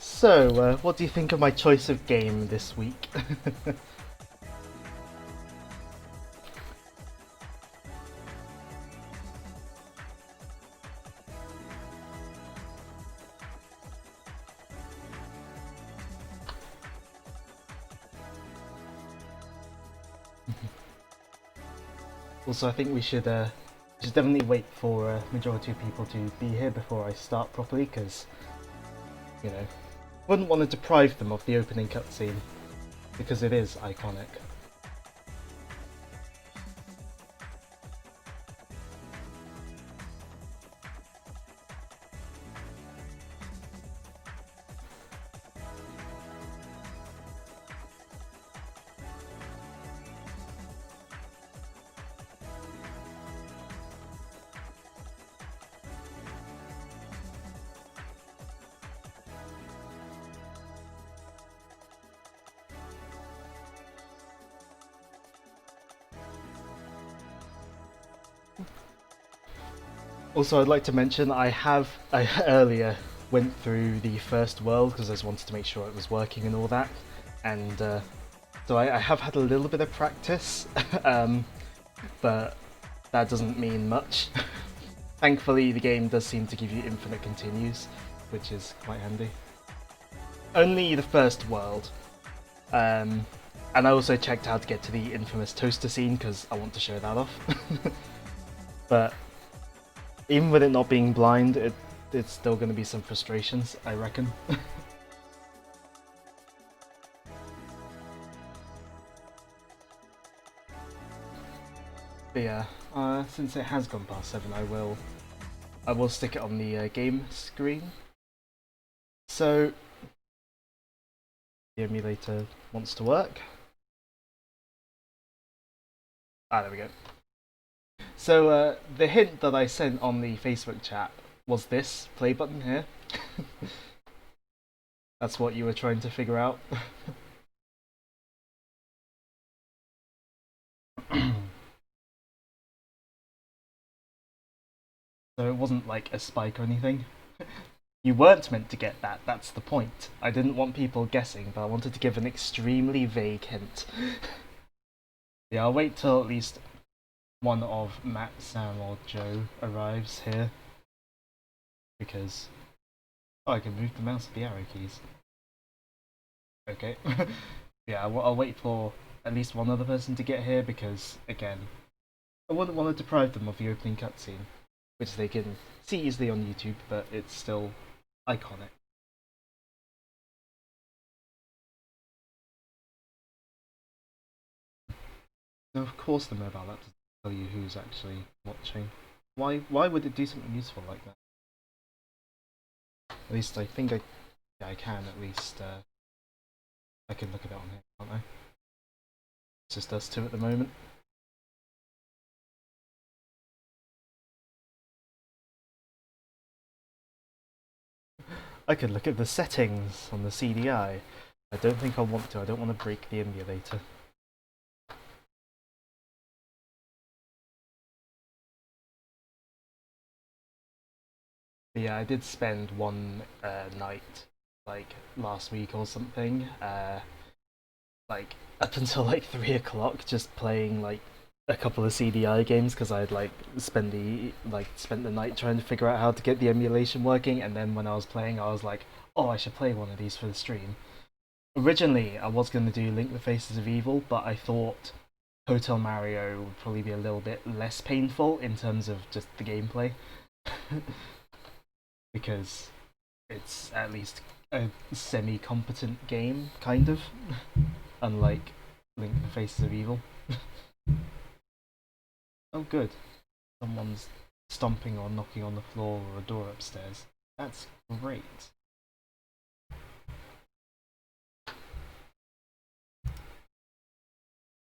So, what do you think of my choice of game this week? Also, I think we should just definitely wait for a majority of people to be here before I start properly, because, you know, wouldn't want to deprive them of the opening cutscene, because it is iconic. Also, I'd like to mention I earlier went through the first world because I just wanted to make sure it was working and all that, and so I have had a little bit of practice, but that doesn't mean much. Thankfully, the game does seem to give you infinite continues, which is quite handy. Only the first world, and I also checked how to get to the infamous toaster scene because I want to show that off. But even with it not being blind, it's still going to be some frustrations, I reckon. But yeah, since it has gone past 7, I will stick it on the game screen. So the emulator wants to work. Ah, there we go. So the hint that I sent on the Facebook chat was this play button here. That's what you were trying to figure out. So it wasn't like a spike or anything. You weren't meant to get that, that's the point. I didn't want people guessing, but I wanted to give an extremely vague hint. Yeah, I'll wait till at least one of Matt, Sam, or Joe arrives here. Because... oh, I can move the mouse with the arrow keys. Okay. Yeah, I'll wait for at least one other person to get here because, again, I wouldn't want to deprive them of the opening cutscene, which they can see easily on YouTube, but it's still iconic. So of course the mobile app doesn't tell you who's actually watching. Why would it do something useful like that? At least I think I can at least I can look at it on here, can't I? It's just us two at the moment. I could look at the settings on the CDI. I don't think I want to. I don't want to break the emulator. But yeah, I did spend one night, like last week or something, like up until like 3 o'clock, just playing like a couple of CDI games because I'd like spent the night trying to figure out how to get the emulation working, and then when I was playing, I was like, oh, I should play one of these for the stream. Originally, I was going to do Link: The Faces of Evil, but I thought Hotel Mario would probably be a little bit less painful in terms of just the gameplay. Because it's at least a semi-competent game, kind of, unlike Link: The Faces of Evil. Oh, good. Someone's stomping or knocking on the floor or a door upstairs. That's great.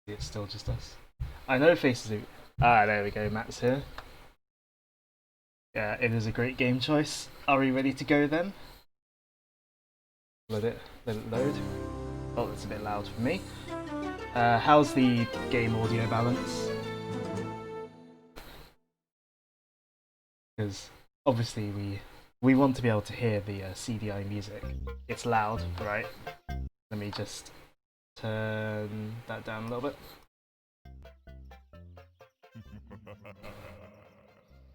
It's still just us. I know Faces of... ah, there we go, Matt's here. Yeah, it is a great game choice. Are we ready to go then? Let it load. Oh, that's a bit loud for me. How's the game audio balance? Because obviously we want to be able to hear the CDI music. It's loud, right? Let me just turn that down a little bit.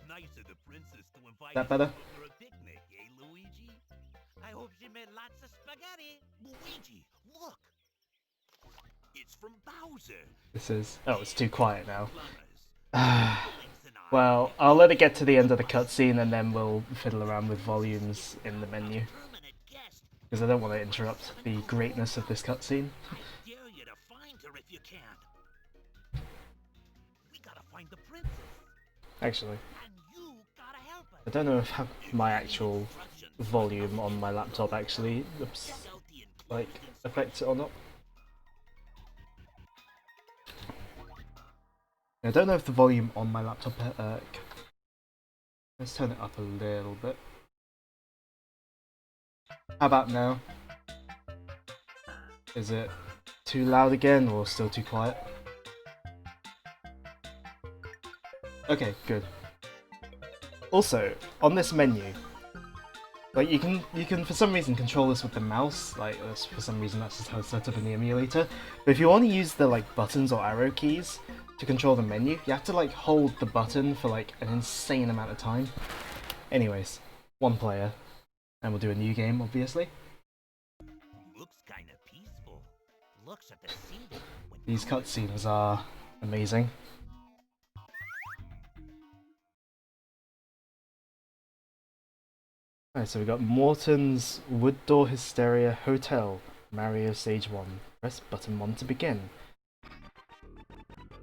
Nice of the princess to invite That us better? over for a picnic, eh, Luigi? I hope she made lots of spaghetti. Luigi, look! It's from Bowser. This is... oh, it's too quiet now. Plumbers. Well, I'll let it get to the end of the cutscene and then we'll fiddle around with volumes in the menu. Permanent guest. Because I don't want to interrupt the greatness of this cutscene. I dare you to find her if you can. We gotta find the princess. Actually, And you gotta help us. I don't know if my actual volume on my laptop actually like affects it or not. I don't know if the volume on my laptop let's turn it up a little bit. How about now? Is it too loud again or still too quiet? Okay, good. Also, on this menu, like you can for some reason control this with the mouse, like for some reason that's just how it's set up in the emulator. But if you want to use the like buttons or arrow keys to control the menu, you have to like hold the button for like an insane amount of time. Anyways, one player, and we'll do a new game, obviously. Looks kinda peaceful. Looks at the ceiling. These cutscenes are amazing. Alright, so we got Morton's Wood Door Hysteria Hotel, Mario Stage 1. Press button 1 to begin.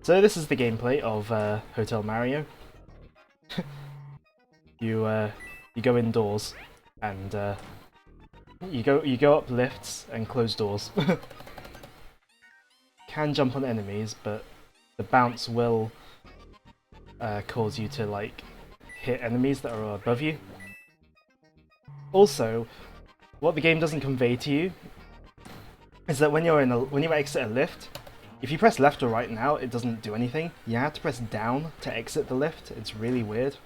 So this is the gameplay of Hotel Mario. You go indoors and you go up lifts and close doors. Can jump on enemies, but the bounce will cause you to like hit enemies that are above you. Also, what the game doesn't convey to you is that when you exit a lift, if you press left or right now, it doesn't do anything. You have to press down to exit the lift. It's really weird.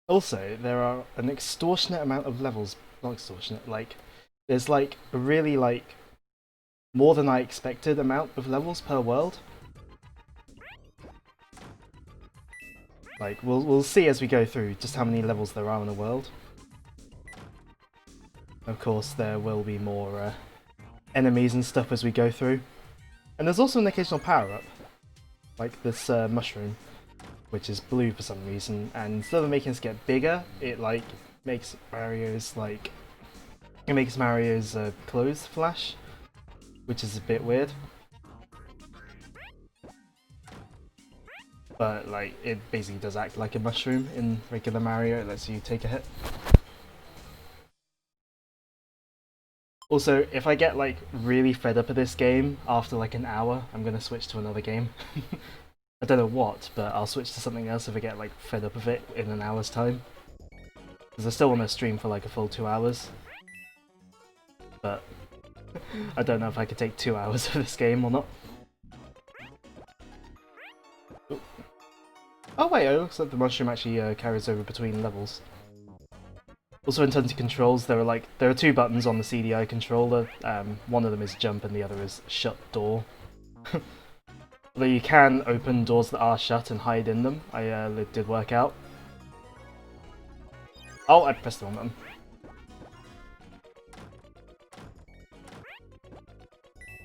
Also, there are an extortionate amount of levels. Not extortionate, like there's like a really like more than I expected amount of levels per world. Like, we'll see as we go through just how many levels there are in the world. Of course, there will be more enemies and stuff as we go through. And there's also an occasional power-up, like this mushroom, which is blue for some reason, and instead of making us get bigger, it like makes Mario's clothes flash, which is a bit weird. But like it basically does act like a mushroom in regular Mario. It lets you take a hit. Also, if I get like really fed up of this game after like an hour, I'm gonna switch to another game. I don't know what, but I'll switch to something else if I get like fed up of it in an hour's time. Because I still want to stream for like a full 2 hours. But I don't know if I could take 2 hours of this game or not. Oh wait, it looks like the mushroom actually carries over between levels. Also, in terms of controls, there are two buttons on the CDI controller. One of them is jump and the other is shut door. Although you can open doors that are shut and hide in them. It did work out. Oh, I pressed the wrong button.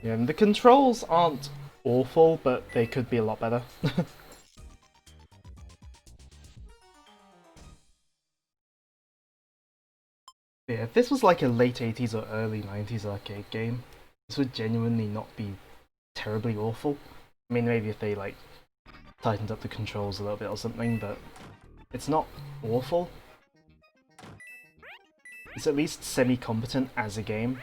Yeah, and the controls aren't awful, but they could be a lot better. Yeah, if this was like a late 80s or early 90s arcade game, this would genuinely not be terribly awful. I mean, maybe if they like tightened up the controls a little bit or something, but it's not awful. It's at least semi-competent as a game.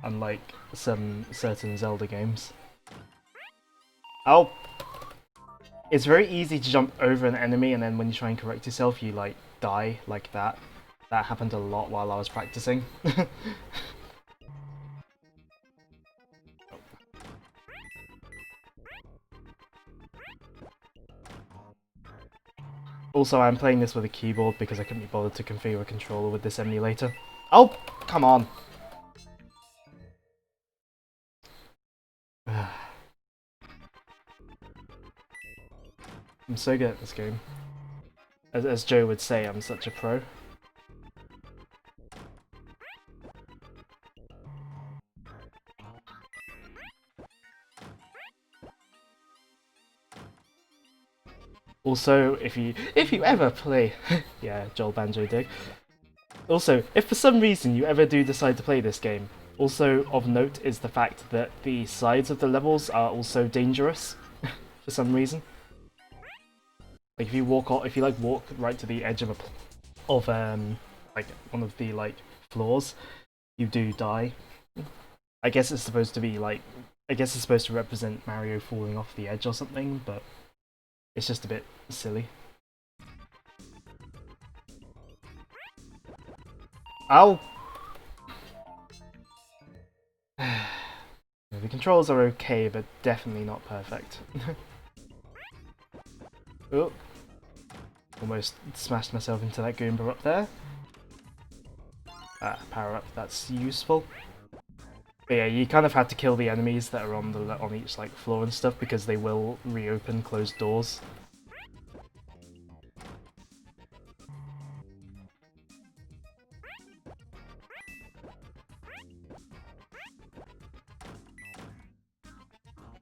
Unlike some certain Zelda games. Oh! It's very easy to jump over an enemy and then when you try and correct yourself you like die like that. That happened a lot while I was practicing. Also, I'm playing this with a keyboard because I couldn't be bothered to configure a controller with this emulator. Oh, come on! I'm so good at this game. As Joe would say, I'm such a pro. Also, if you ever play, yeah, Joel Banjo Dig. Also, if for some reason you ever do decide to play this game, also of note is the fact that the sides of the levels are also dangerous for some reason. Like if you walk right to the edge of like one of the like floors, you do die. I guess it's supposed to be like, I guess it's supposed to represent Mario falling off the edge or something, but it's just a bit silly. Ow! The controls are okay, but definitely not perfect. Oh, almost smashed myself into that Goomba up there. Power up, that's useful. But yeah, you kind of have to kill the enemies that are on each like floor and stuff because they will reopen closed doors.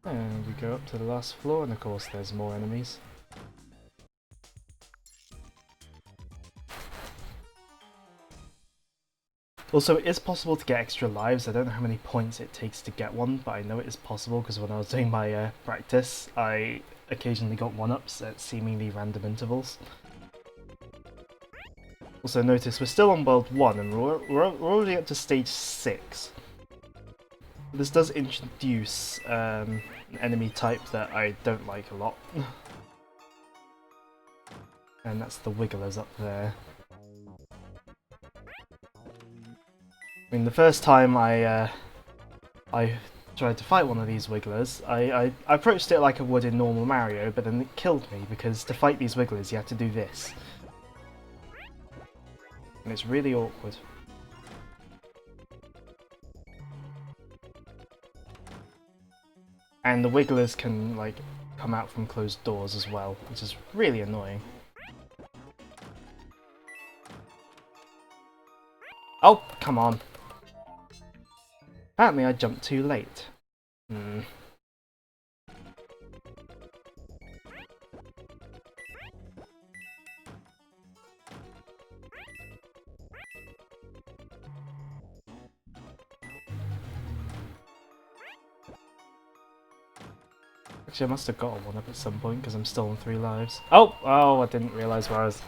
And we go up to the last floor, and of course there's more enemies. Also, it is possible to get extra lives. I don't know how many points it takes to get one, but I know it is possible because when I was doing my practice, I occasionally got 1-ups at seemingly random intervals. Also notice we're still on world 1 and we're already up to stage 6. This does introduce an enemy type that I don't like a lot. And that's the Wigglers up there. I mean, the first time I tried to fight one of these Wigglers, I approached it like I would in normal Mario, but then it killed me because to fight these Wigglers you have to do this. And it's really awkward. And the Wigglers can, like, come out from closed doors as well, which is really annoying. Oh, come on. Apparently I jumped too late. Actually, I must have got a 1-up at some point because I'm still on 3 lives. Oh! Oh, I didn't realise where I was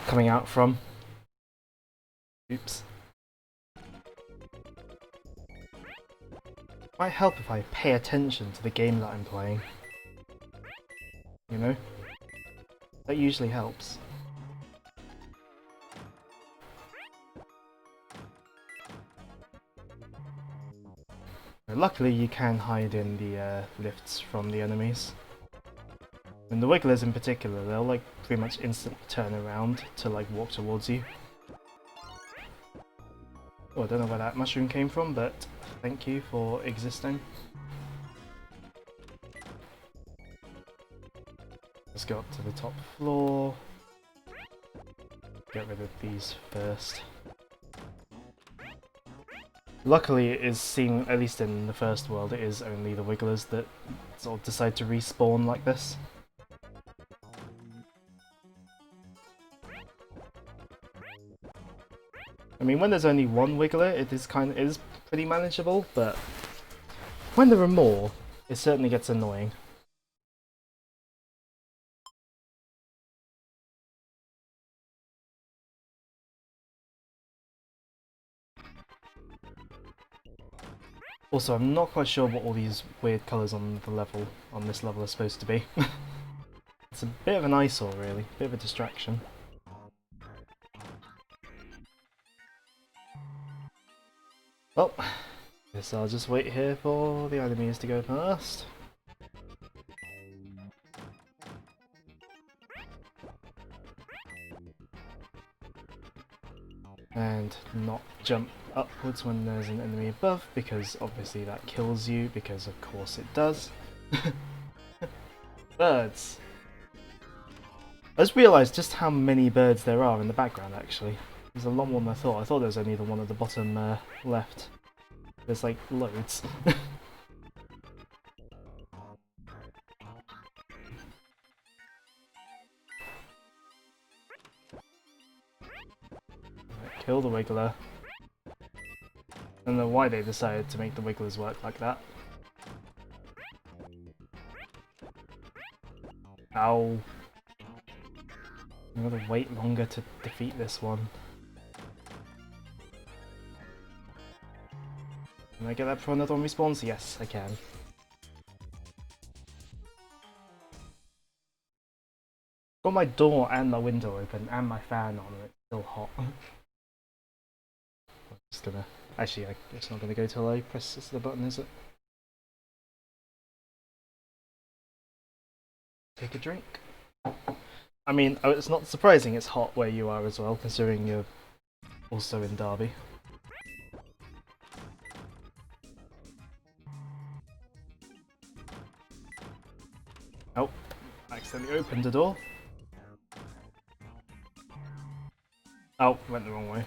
coming out from. Oops. Might help if I pay attention to the game that I'm playing. You know? That usually helps. Luckily you can hide in the lifts from the enemies. And the Wigglers in particular, they'll like pretty much instantly turn around to like walk towards you. Oh, I don't know where that mushroom came from, but thank you for existing. Let's go up to the top floor. Get rid of these first. Luckily it is seen, at least in the first world, it is only the Wigglers that sort of decide to respawn like this. I mean, when there's only one Wiggler, it is pretty manageable, but when there are more, it certainly gets annoying. Also, I'm not quite sure what all these weird colours on this level are supposed to be. It's a bit of an eyesore, really. A bit of a distraction. Well, guess I'll just wait here for the enemies to go past. And not jump upwards when there's an enemy above, because obviously that kills you, because of course it does. Birds! I just realised just how many birds there are in the background actually. There's a lot more than I thought. I thought there was only the one at the bottom left. There's like loads. Kill the Wiggler. I don't know why they decided to make the Wigglers work like that. Ow. I'm gonna wait longer to defeat this one. Can I get that before another one respawns? Yes, I can. Got my door and my window open and my fan on and it's still hot. I'm just gonna... Actually, it's not gonna go till I press the button, is it? Take a drink. I mean, it's not surprising it's hot where you are as well, considering you're also in Derby. Oh, I accidentally opened the door. Oh, went the wrong way.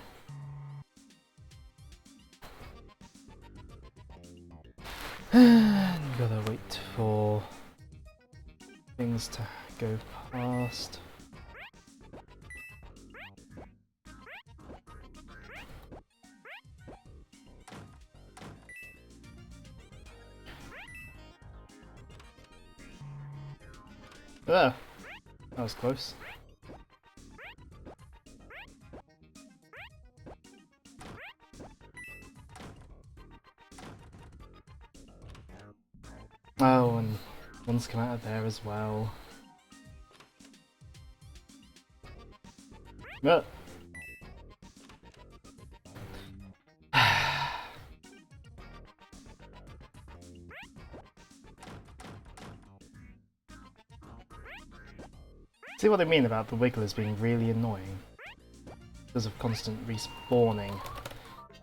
And gotta wait for things to go past. Ah, that was close. Oh, and one's come out of there as well. Ah. See what I mean about the Wigglers being really annoying? Because of constant respawning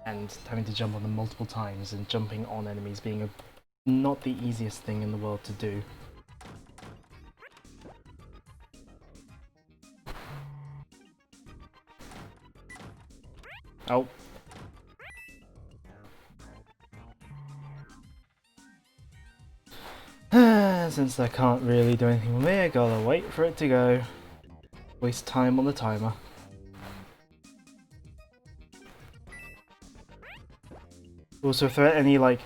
and having to jump on them multiple times, and jumping on enemies being not the easiest thing in the world to do. Oh. Since I can't really do anything with me, I gotta wait for it to go. Waste time on the timer. Also, if there are any like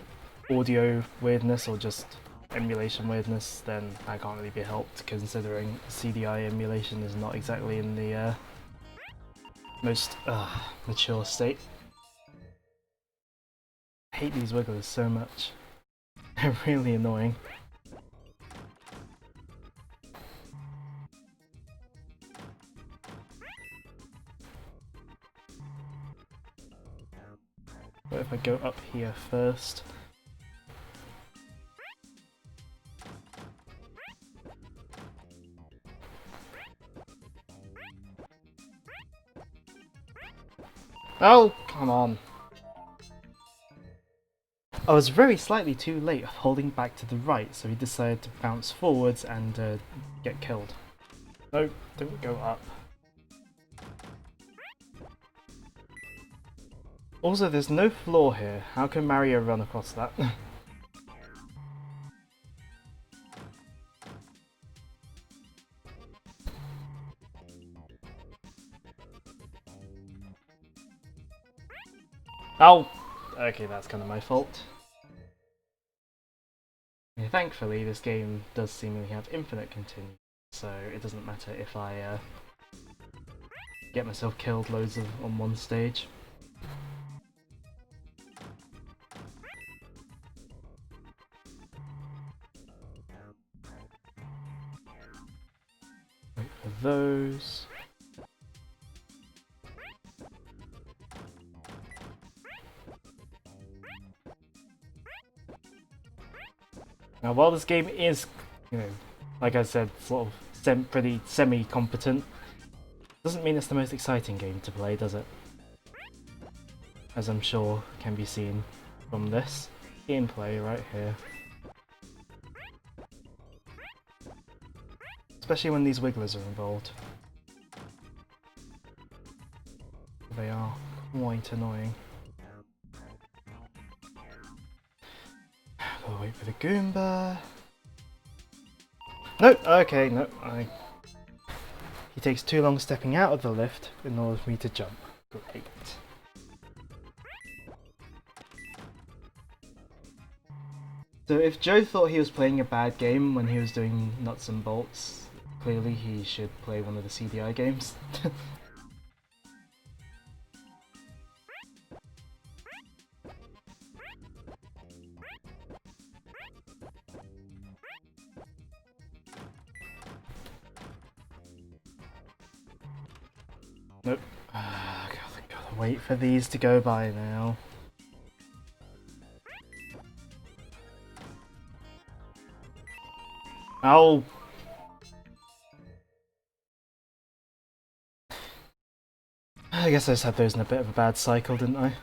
audio weirdness or just emulation weirdness, then I can't really be helped, considering CDI emulation is not exactly in the most mature state. I hate these wigglers so much. They're really annoying. What if I go up here first? Oh, come on. I was very slightly too late holding back to the right, so he decided to bounce forwards and get killed. No, don't go up. Also, there's no floor here. How can Mario run across that? Oh! Okay, that's kind of my fault. Yeah, thankfully, this game does seemingly have infinite continue, so it doesn't matter if I get myself killed loads on one stage. Wait for those. Now, while this game is, like I said, sort of pretty semi-competent, doesn't mean it's the most exciting game to play, does it? as I'm sure can be seen from this gameplay right here. Especially when these wigglers are involved. They are quite annoying. Gotta wait for the Goomba. No, okay, no, he takes too long stepping out of the lift in order for me to jump. Great. So if Joe thought he was playing a bad game when he was doing nuts and bolts, clearly he should play one of the CDI games. Nope. Gotta wait for these to go by now. Oh! I guess I just had those in a bit of a bad cycle, didn't I?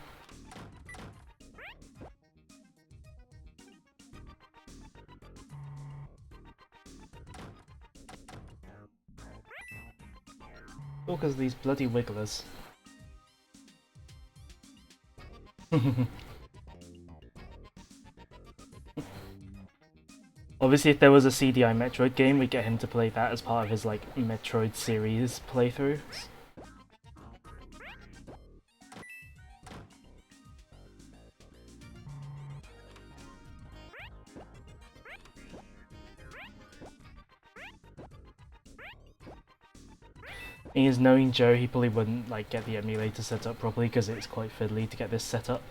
All because of these bloody wigglers. Obviously, if there was a CDI Metroid game, we'd get him to play that as part of his, like, Metroid series playthroughs. He is knowing Joe, he probably wouldn't, like, get the emulator set up properly because it's quite fiddly to get this set up.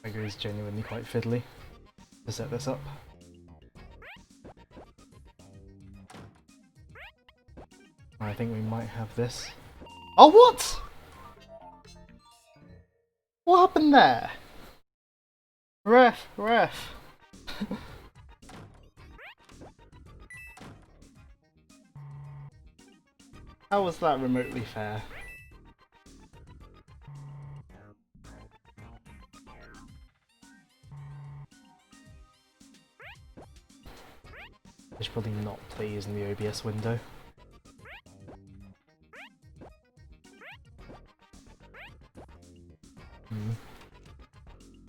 I agree, it's genuinely quite fiddly to set this up. I think we might have this. Oh, what?! What happened there? Ref. How was that remotely fair? I should probably not play using the OBS window.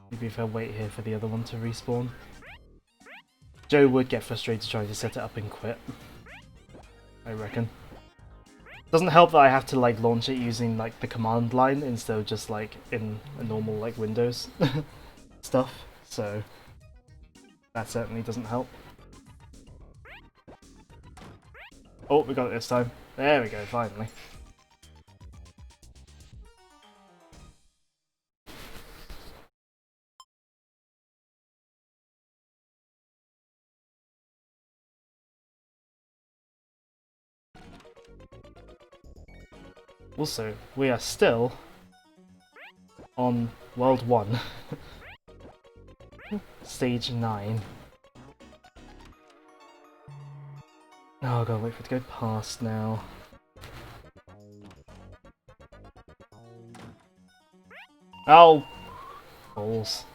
Maybe if I wait here for the other one to respawn. Joe would get frustrated trying to set it up and quit, I reckon. Doesn't help that I have to like launch it using like the command line instead of just like in a normal like Windows stuff, so that certainly doesn't help. Oh, we got it this time. There we go, finally. Also, we are still on World 1. Stage 9. Oh, I gotta wait for it to go past now. Oh! Balls.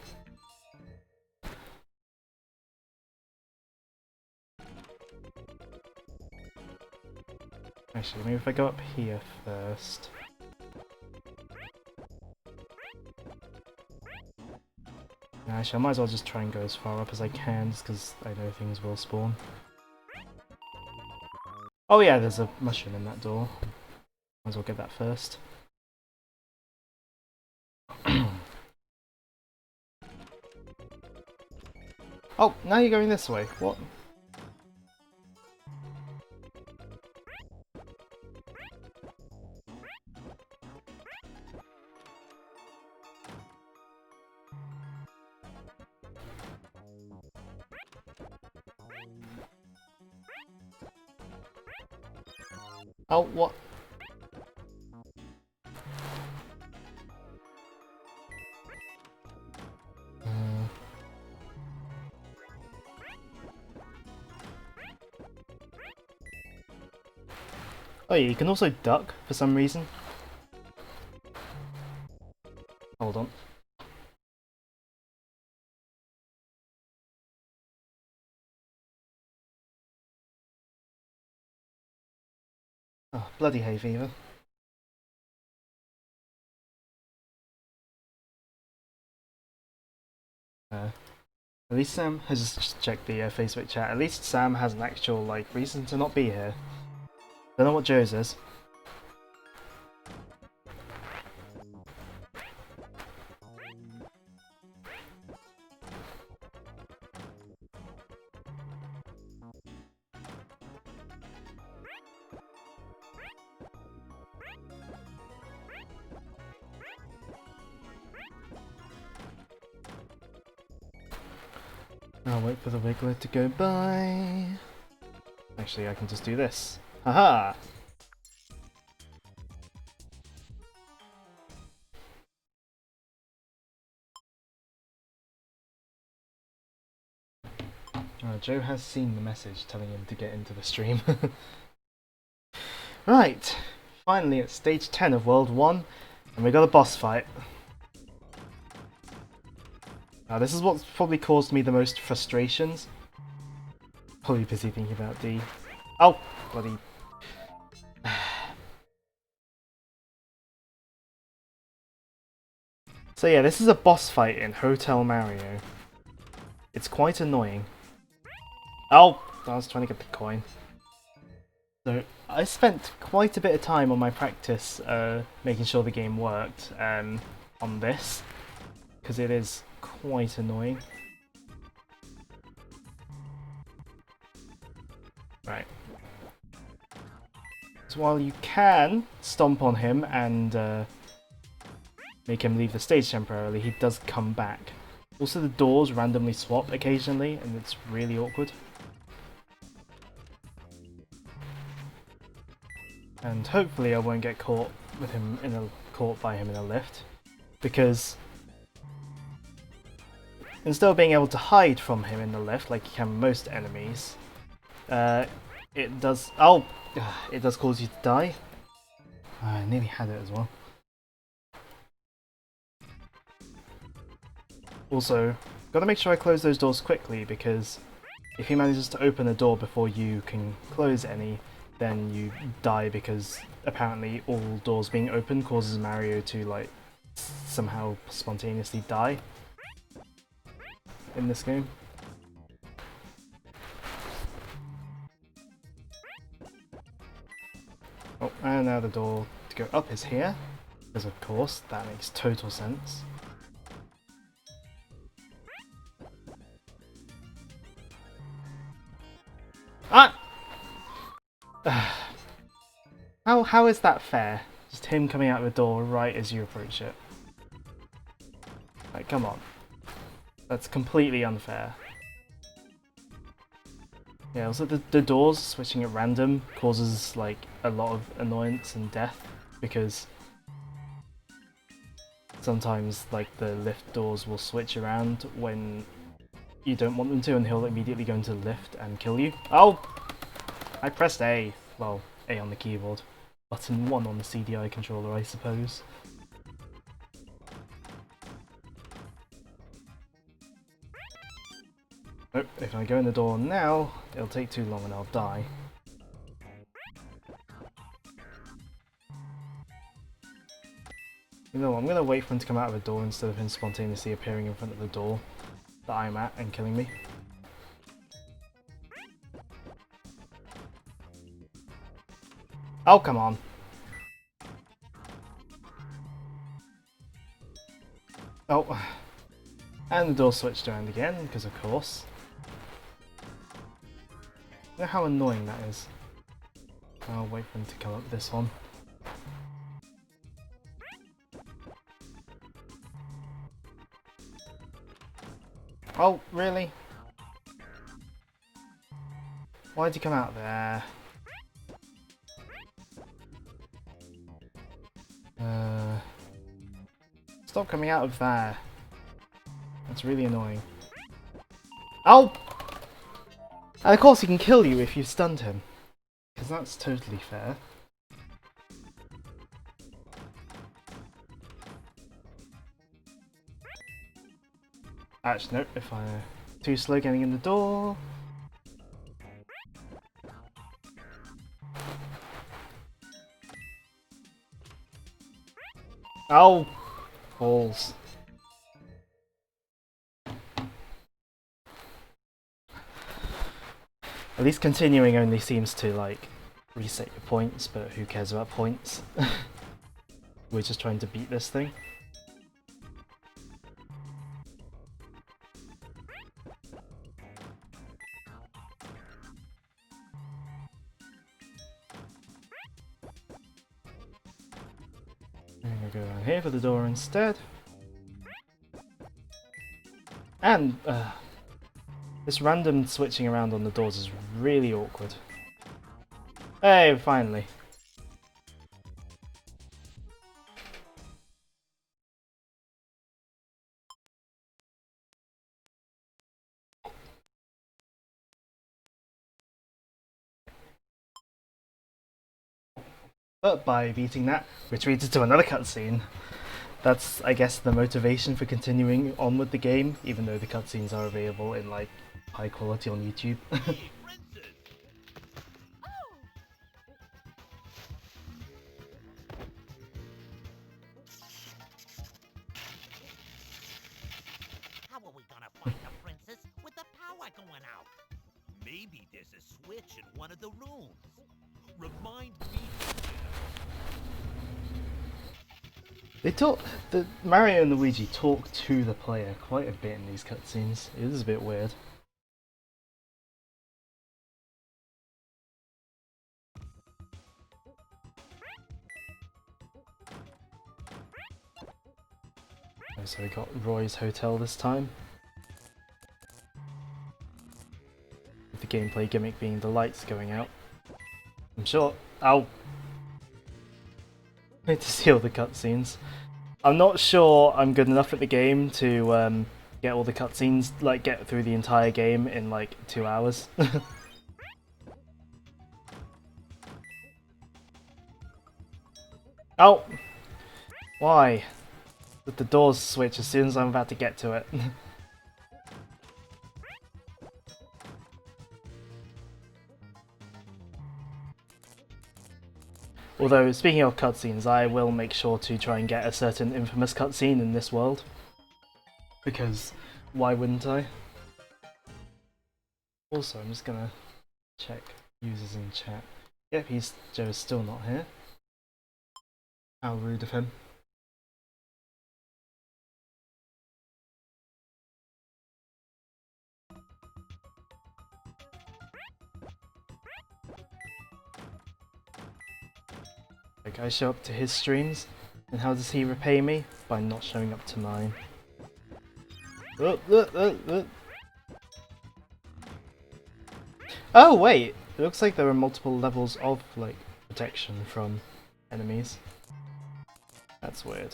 Actually, maybe if I go up here first. Actually, I might as well just try and go as far up as I can, just because I know things will spawn. Oh yeah, there's a mushroom in that door. Might as well get that first. Oh, now you're going this way. What? Oh, what? Oh yeah, you can also duck for some reason. Hold on. Oh, bloody hay fever. At least Sam has just checked the Facebook chat. At least Sam has an actual like reason to not be here. Don't know what Joe's is. I'll wait for the Wiggler to go by. Actually, I can just do this. Haha! Joe has seen the message telling him to get into the stream. Right, finally at stage 10 of World 1, and we got a boss fight. Now this is what's probably caused me the most frustrations. Probably busy thinking about D. Oh, bloody... So yeah, this is a boss fight in Hotel Mario. It's quite annoying. Oh, I was trying to get the coin. So I spent quite a bit of time on my practice making sure the game worked on this, because it is quite annoying. Right. So while you can stomp on him and make him leave the stage temporarily, he does come back. Also the doors randomly swap occasionally, and it's really awkward. And hopefully I won't get caught with him caught by him in a lift, because instead of being able to hide from him in the lift like you can with most enemies, it does cause you to die. I nearly had it as well. Also, gotta make sure I close those doors quickly, because if he manages to open a door before you can close any, then you die, because apparently all doors being open causes Mario to like somehow spontaneously die in this game. Oh, and now the door to go up is here, because of course that makes total sense. Ah! How is that fair? Just him coming out of the door right as you approach it. Like, come on. That's completely unfair. Yeah, also the doors switching at random causes like a lot of annoyance and death, because sometimes like the lift doors will switch around when you don't want them to, and he'll immediately go into the lift and kill you. Oh! I pressed A. Well, A on the keyboard. Button 1 on the CDI controller, I suppose. Oh, if I go in the door now, it'll take too long and I'll die. You know what, I'm gonna wait for him to come out of the door instead of him spontaneously appearing in front of the door that I'm at and killing me. Oh, come on. Oh. And the door switched around again, because of course. You know how annoying that is? I'll wait for him to come up this one. Oh, really? Why'd you come out there? Stop coming out of there. That's really annoying. Oh! And of course he can kill you if you've stunned him, because that's totally fair. Actually, nope, if I'm too slow getting in the door. Ow! Balls. At least continuing only seems to, like, reset your points, but who cares about points? We're just trying to beat this thing. I'm gonna go down here for the door instead. And, this random switching around on the doors is really awkward. Hey, finally. But by beating that, we're treated to another cutscene. That's, I guess, the motivation for continuing on with the game, even though the cutscenes are available in, like, high quality on YouTube. Hey, princess! How are we gonna find the princess with the power going out? Maybe there's a switch in one of the rooms. Remind me. They talk. The Mario and Luigi talk to the player quite a bit in these cutscenes. It is a bit weird. Oh, so we got Roy's Hotel this time. With the gameplay gimmick being the lights going out. I'm sure. Ow! Need to see all the cutscenes. I'm not sure I'm good enough at the game to get all the cutscenes, like get through the entire game in like 2 hours. Oh! Why? Did the doors switch as soon as I'm about to get to it? Although, speaking of cutscenes, I will make sure to try and get a certain infamous cutscene in this world. Because, why wouldn't I? Also, I'm just gonna check users in chat. Yep, Joe's still not here. How rude of him. Like, I show up to his streams, and how does he repay me? By not showing up to mine. Oh wait! It looks like there are multiple levels of, like, protection from enemies. That's weird.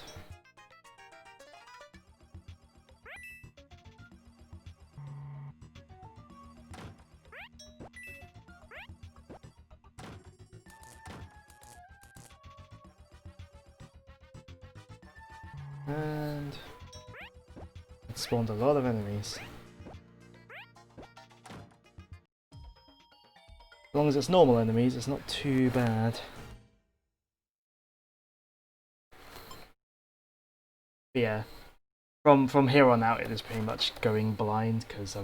And it spawned a lot of enemies. As long as it's normal enemies, it's not too bad. But yeah, from here on out, it is pretty much going blind because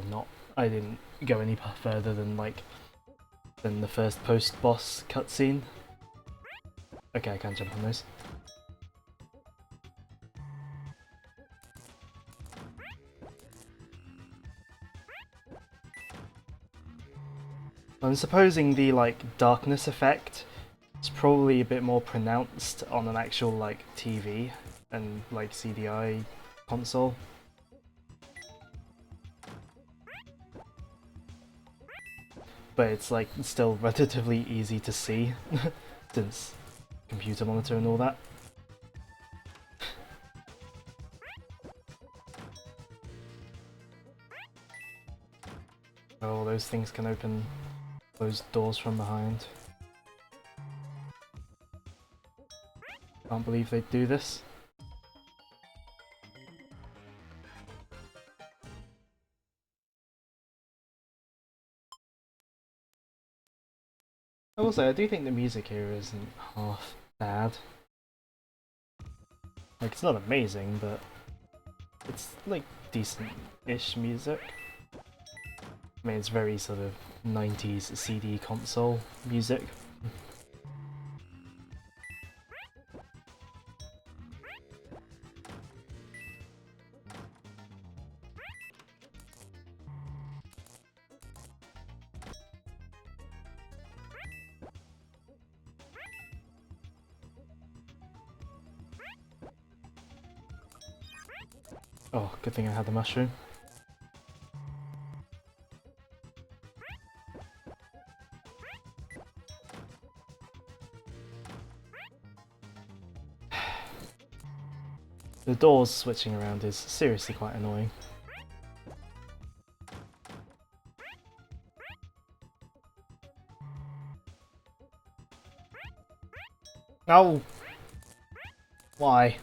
I didn't go any further than the first post-boss cutscene. Okay, I can't jump on those. I'm supposing the, like, darkness effect is probably a bit more pronounced on an actual, like, TV and, like, CDI console. But it's, like, still relatively easy to see, since computer monitor and all that. Oh, those things can open those doors from behind. Can't believe they do this. I will say, I do think the music here isn't half bad. Like, it's not amazing, but it's, like, decent-ish music. I mean, it's very sort of 90s CD console music. Oh, good thing I had the mushroom. The doors switching around is seriously quite annoying. No! Why?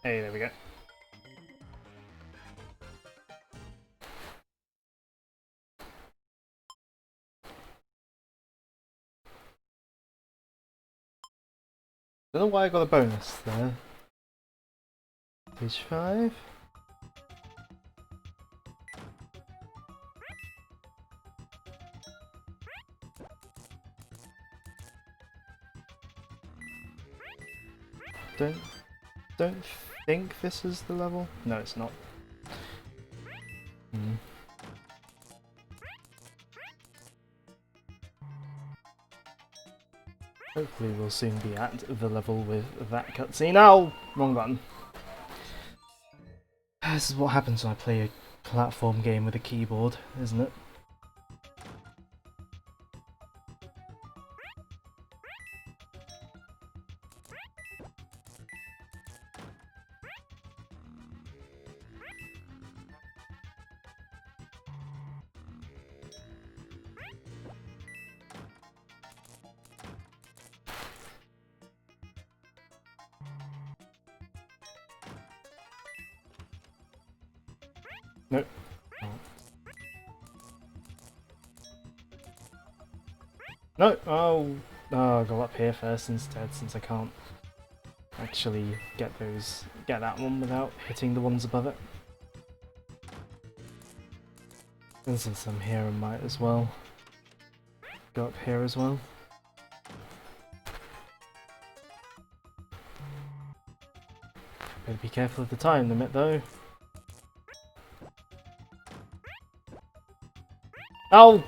Hey, there we go. Don't know why I got a bonus there. Page 5. Don't think this is the level. No, it's not. Hmm. Hopefully we'll soon be at the level with that cutscene. Oh! Wrong button. This is what happens when I play a platform game with a keyboard, isn't it? Nope. Oh. No! Oh! Oh, I'll go up here first instead, since I can't actually get that one without hitting the ones above it. And since I'm here, I might as well go up here as well. Better be careful of the time limit though. Oh!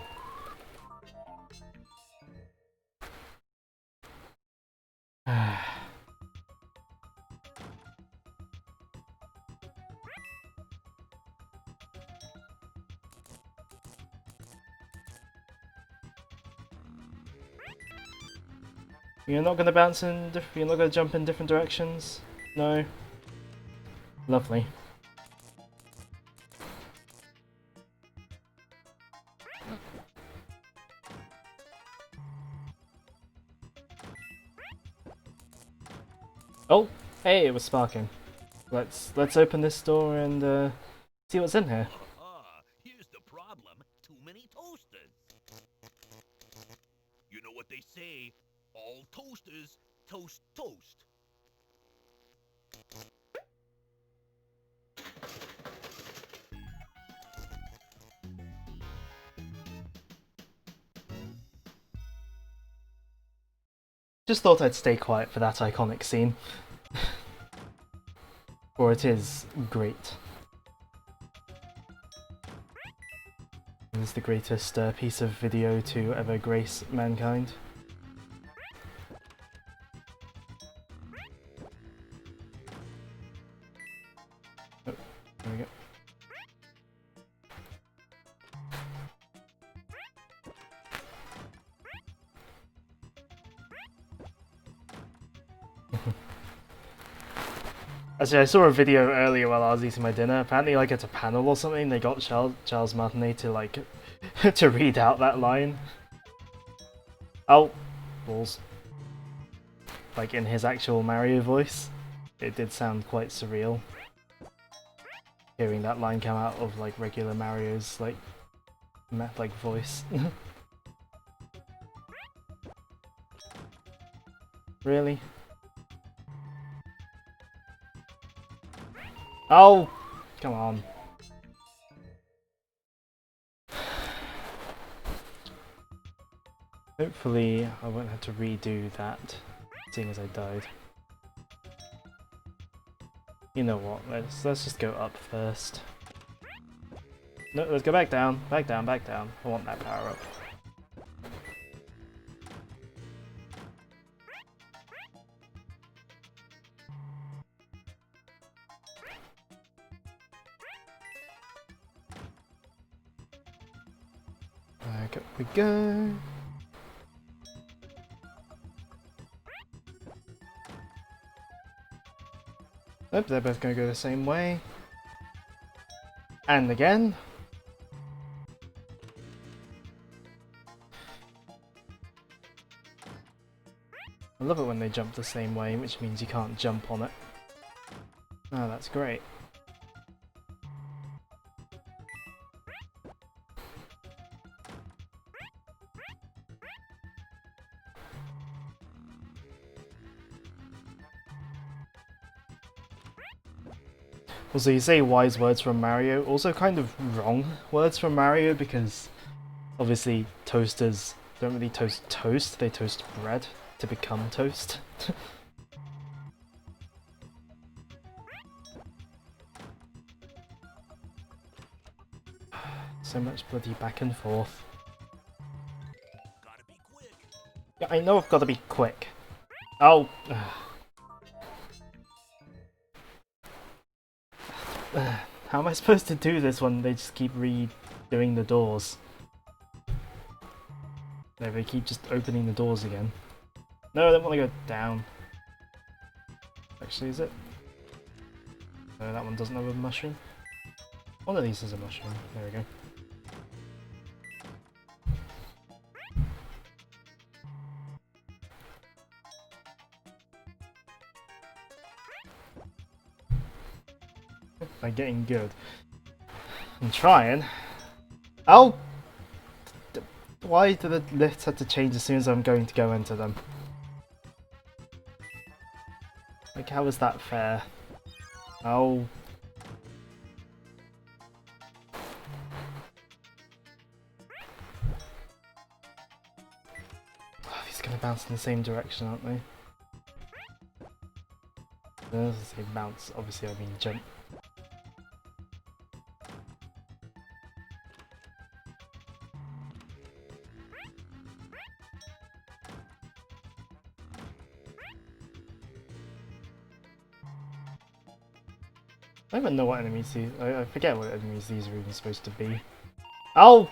You're not gonna bounce in you're not gonna jump in different directions? No? Lovely. Oh! Hey, it was sparking. Let's open this door and see what's in here. Here's the problem. Too many toasters. You know what they say? All toasters toast toast. Just thought I'd stay quiet for that iconic scene. For it is great. It is the greatest piece of video to ever grace mankind. Oh, there we go. Actually, I saw a video earlier while I was eating my dinner. Apparently, like at a panel or something, they got Charles Martinet to like to read out that line. Oh, balls! Like in his actual Mario voice, it did sound quite surreal. Hearing that line come out of like regular Mario's like meth-like voice. Really? Oh! Come on. Hopefully I won't have to redo that, seeing as I died. You know what, let's just go up first. No, let's go back down, back down, back down. I want that power up. Back up we go. Nope, they're both going to go the same way. And again. I love it when they jump the same way, which means you can't jump on it. Oh, that's great. Also, you say wise words from Mario, also kind of wrong words from Mario, because obviously toasters don't really toast toast, they toast bread to become toast. So much bloody back and forth. Gotta be quick. Yeah, I know I've got to be quick. Oh! How am I supposed to do this when they just keep redoing the doors? No, they keep just opening the doors again. No, I don't want to go down. Actually, is it? No, that one doesn't have a mushroom. One of these is a mushroom. There we go. I'm getting good. I'm trying. Oh! Why do the lifts have to change as soon as I'm going to go into them? Like, how is that fair? Oh. Oh, he's gonna bounce in the same direction, aren't they? I was gonna say bounce, obviously I mean jump. I don't even know what enemies these. I forget what enemies these are even supposed to be. Oh!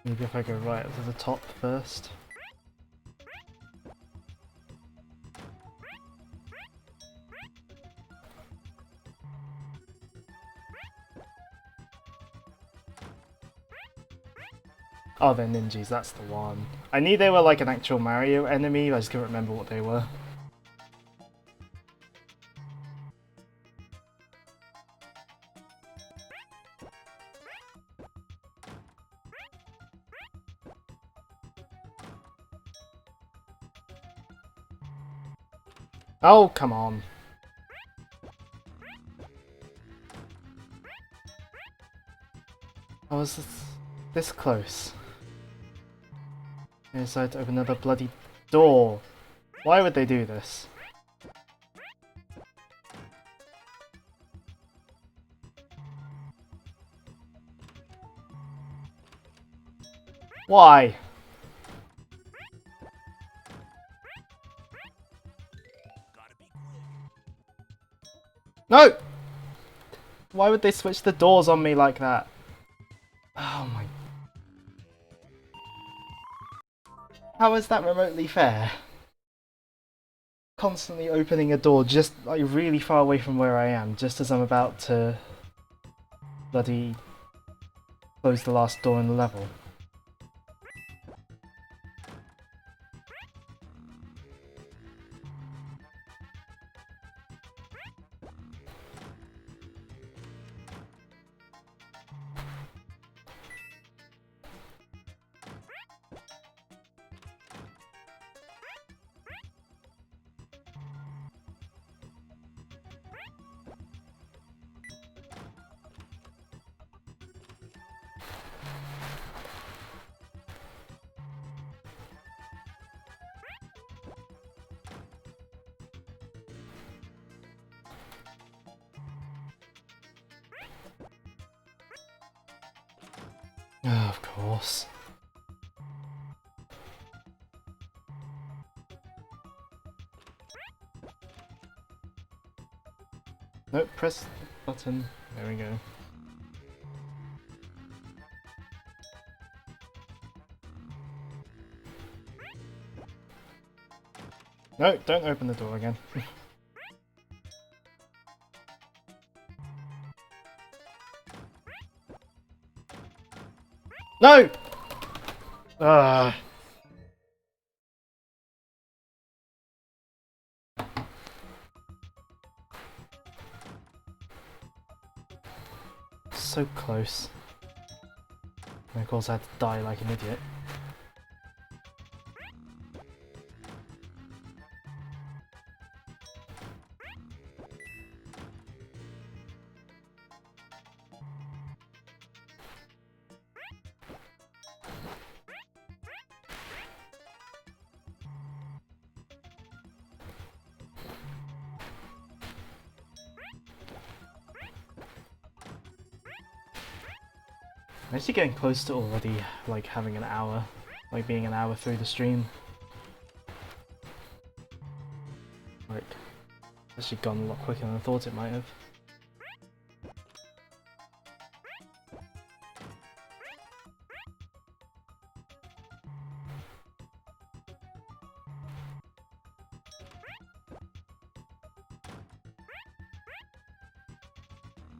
Maybe if I go right up to the top first. Oh, they're ninjas, that's the one. I knew they were like an actual Mario enemy, I just couldn't remember what they were. Oh, come on. I was this close. They decided to open another bloody door. Why would they do this? Why? Gotta be quick. No! Why would they switch the doors on me like that? Oh my... How is that remotely fair? Constantly opening a door just like really far away from where I am, just as I'm about to bloody close the last door in the level. Oh, of course. Nope, press the button. There we go. No, don't open the door again. No! Ah. So close. And of course I had to die like an idiot. I'm actually getting close to already, like, having an hour. Like, being an hour through the stream. Like, actually gone a lot quicker than I thought it might have.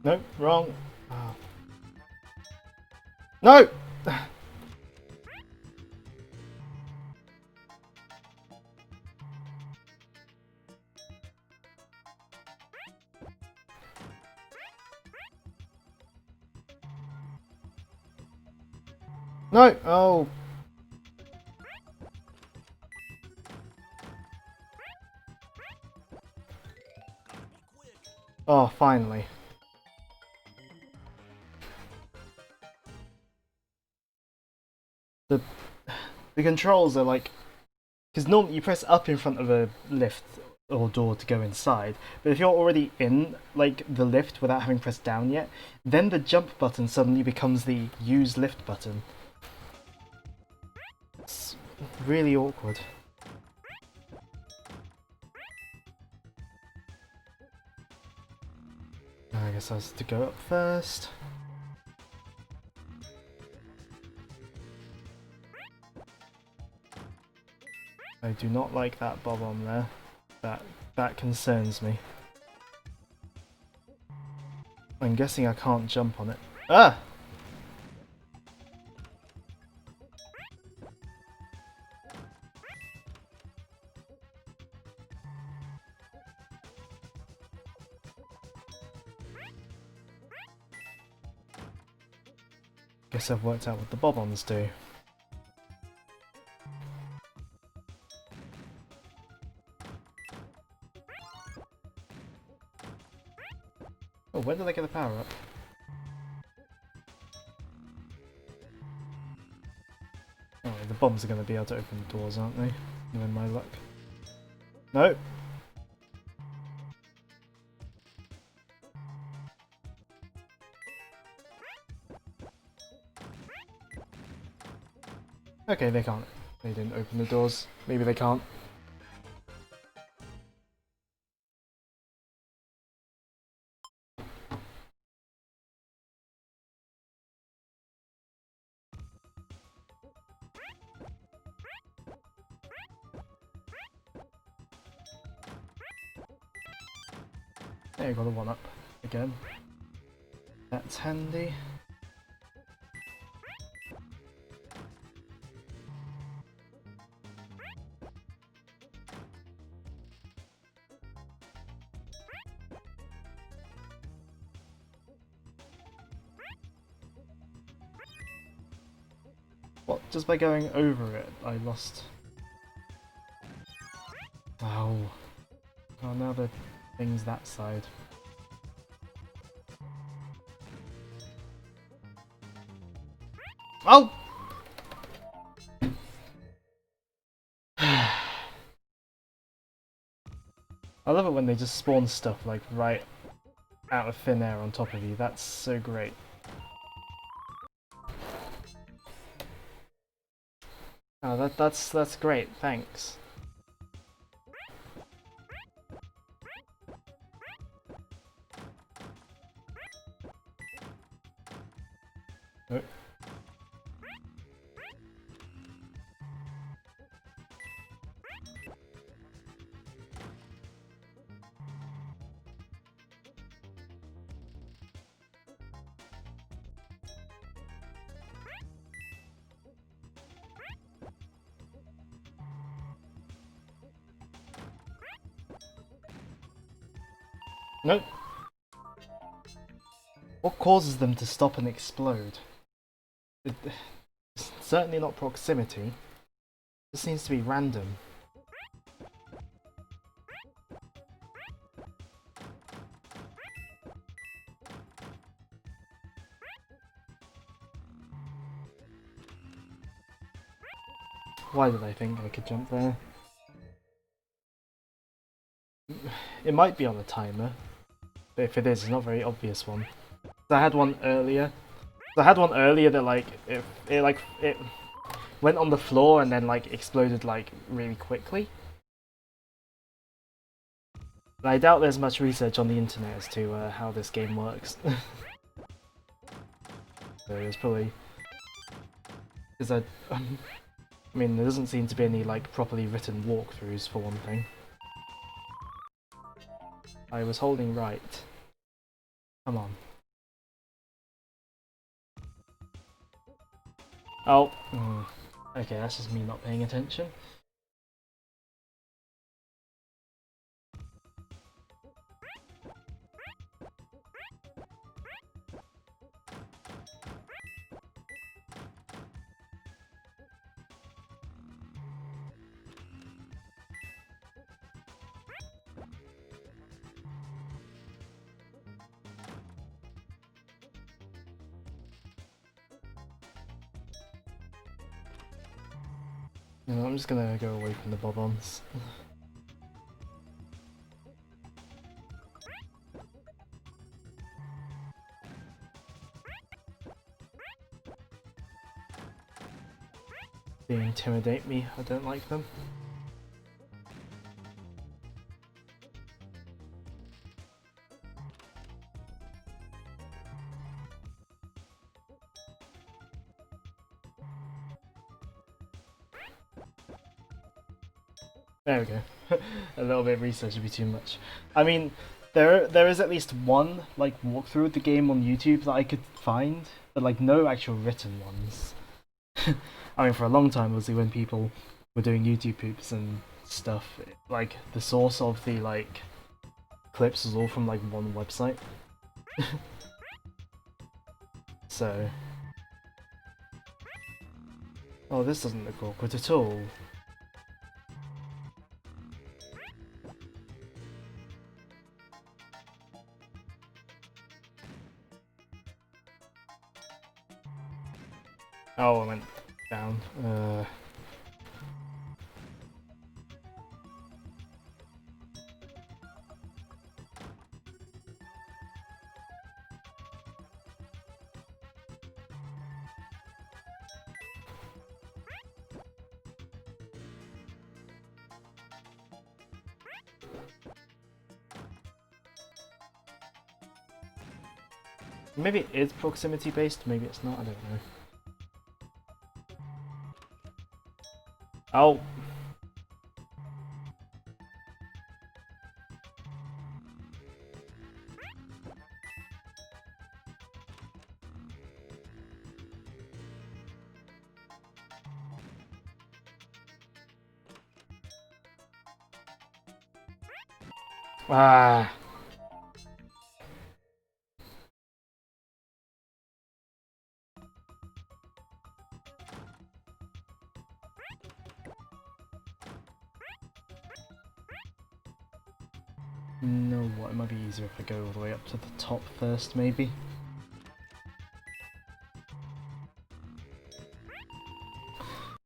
Nope, wrong. Oh. No! No! Oh! Oh, finally. The controls are like... Because normally you press up in front of a lift or door to go inside, but if you're already in, like, the lift without having pressed down yet, then the jump button suddenly becomes the use lift button. It's really awkward. I guess I was to go up first. I do not like that bob on there. That concerns me. I'm guessing I can't jump on it. Ah! Guess I've worked out what the bob-ons do. Oh, where did I get the power up? Oh, the bombs are going to be able to open the doors, aren't they? Knowing my luck. No! Okay, they can't. They didn't open the doors. Maybe they can't. There you got a 1-up again. That's handy. What? Just by going over it, I lost. Oh. Oh, now the thing's that side. Oh! I love it when they just spawn stuff like right out of thin air on top of you. That's so great. Oh, that's great. Thanks. Oh. Nope. What causes them to stop and explode? It's certainly not proximity. It seems to be random. Why did I think I could jump there? It might be on a timer, but if it is, it's not a very obvious one. I had one earlier. I had one earlier that like it went on the floor and then like exploded like really quickly. But I doubt there's much research on the internet as to how this game works. So it's probably because I mean there doesn't seem to be any like properly written walkthroughs for one thing. I was holding right. Come on. Oh. Okay, that's just me not paying attention. No, I'm just gonna go away from the bob-ons. They intimidate me, I don't like them. There we go. A little bit of research would be too much. I mean, there is at least one like walkthrough of the game on YouTube that I could find, but like no actual written ones. I mean, for a long time, obviously, when people were doing YouTube poops and stuff, like the source of the like clips was all from like one website. So, oh, this doesn't look awkward at all. Oh, I went down. Maybe it is proximity based, maybe it's not, I don't know. Oh! Ah. You know what? It might be easier if I go all the way up to the top first, maybe.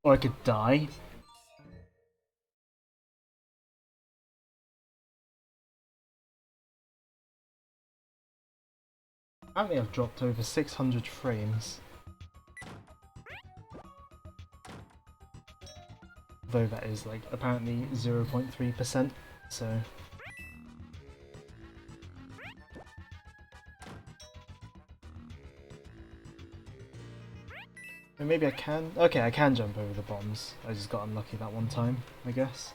Or I could die. Apparently I've dropped over 600 frames. Though that is like apparently 0.3%, so... Maybe I can... Okay, I can jump over the bombs. I just got unlucky that one time, I guess.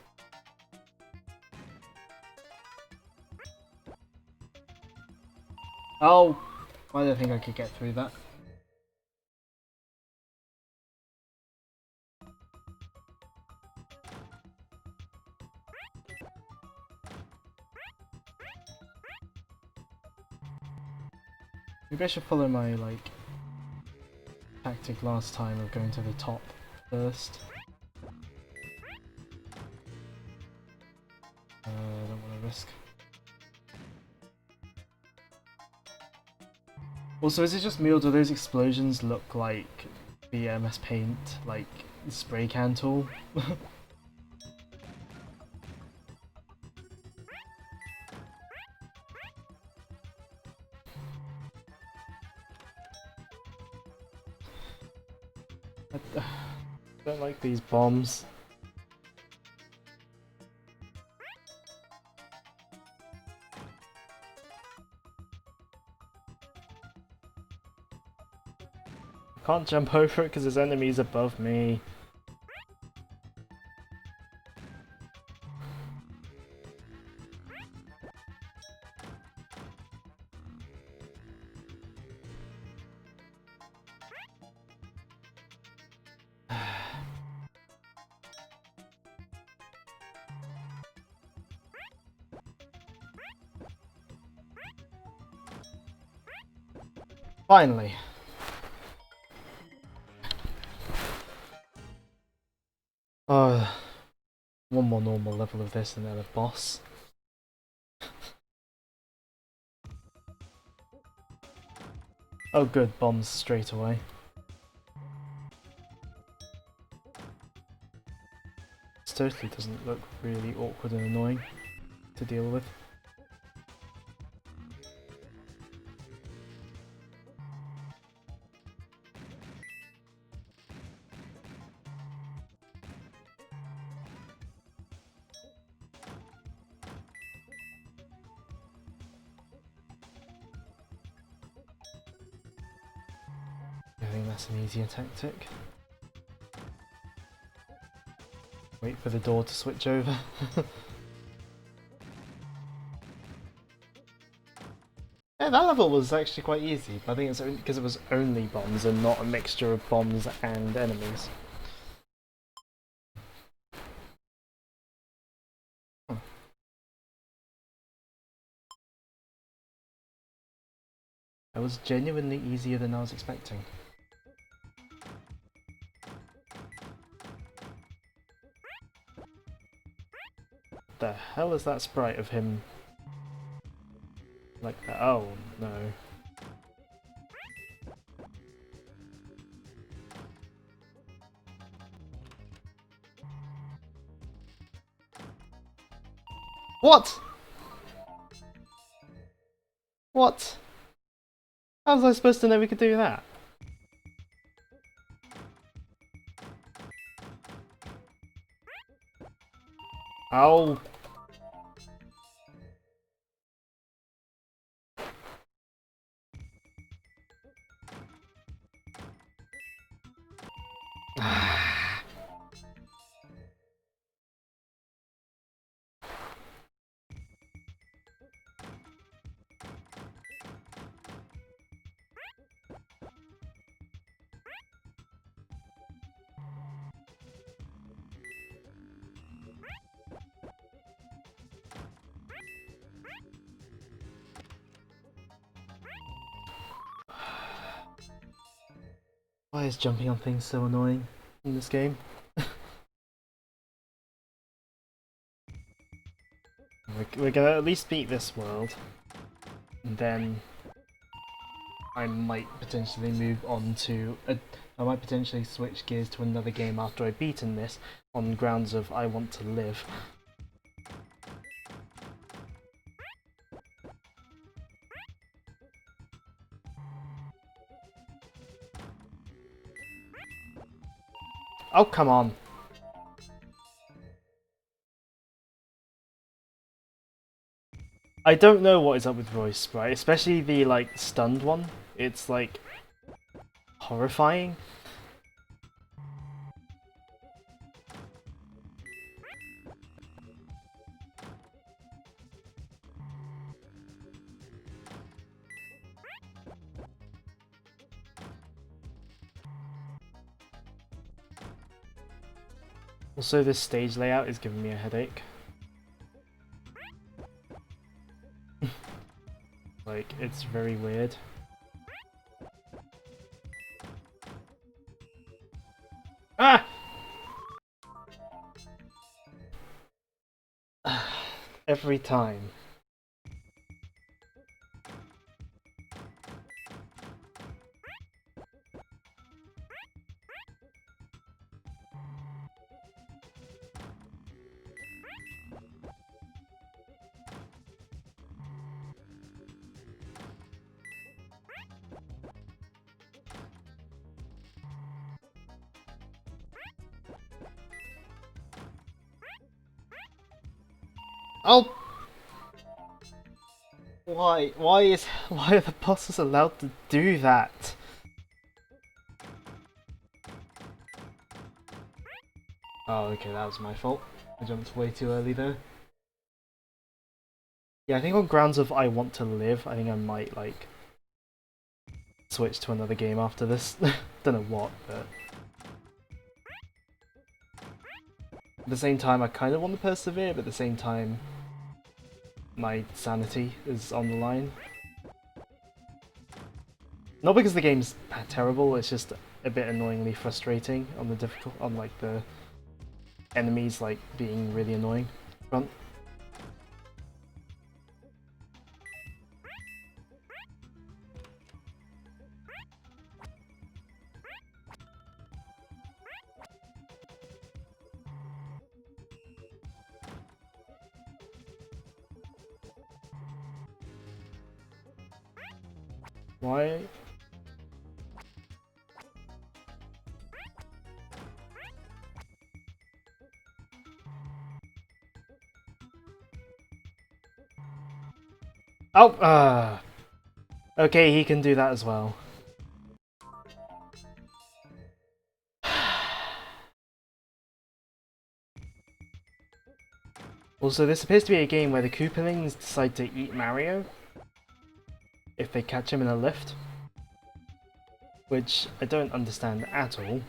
Oh! I don't think I could get through that. Maybe I should follow my, like, tactic last time of going to the top first. I don't want to risk. Also, is it just me or do those explosions look like the MS Paint, like, spray can tool? I don't like these bombs. I can't jump over it because there's enemies above me. Finally. One more normal level of this and then a boss. Oh good, bombs straight away. This totally doesn't look really awkward and annoying to deal with. I think that's an easier tactic. Wait for the door to switch over. Yeah, that level was actually quite easy, but I think it's because it was only bombs and not a mixture of bombs and enemies. Huh. That was genuinely easier than I was expecting. The hell is that sprite of him like that? Oh no. What? What? How was I supposed to know we could do that? Oh. Why is jumping on things so annoying in this game? We're gonna at least beat this world, and then I might potentially move on to I might potentially switch gears to another game after I've beaten this, on grounds of I want to live. Oh, come on. I don't know what is up with voice sprite, especially the like stunned one. It's like horrifying. Also, this stage layout is giving me a headache. Like, it's very weird. Ah! Every time. Oh! Why? Why are the bosses allowed to do that? Oh, okay, that was my fault. I jumped way too early though. Yeah, I think on grounds of I want to live, I think I might, like, switch to another game after this. Don't know what, but... At the same time, I kind of want to persevere, but at the same time, my sanity is on the line. Not because the game's terrible, it's just a bit annoyingly frustrating on the on like the enemies like being really annoying front. Why? Oh, okay, he can do that as well. Also, this appears to be a game where the Koopalings decide to eat Mario if they catch him in a lift, which I don't understand at all.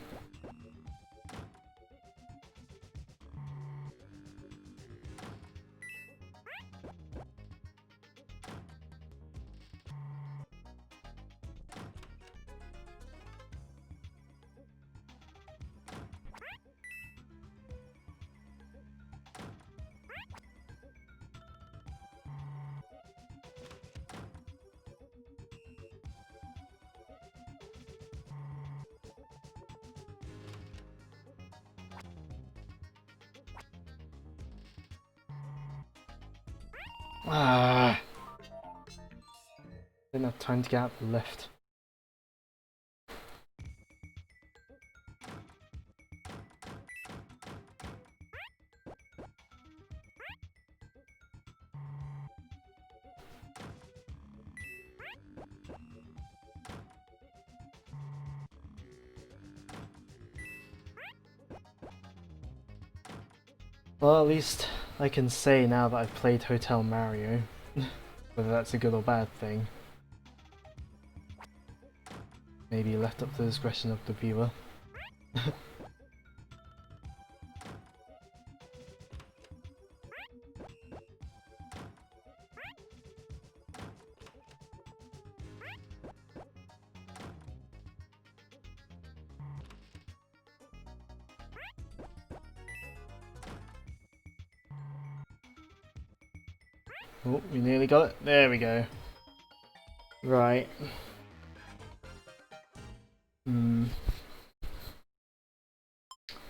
Ah, didn't have time to get out the lift. Well, at least I can say now that I've played Hotel Mario, whether that's a good or bad thing. Maybe left up to the discretion of the viewer. Oh, we nearly got it. There we go. Right.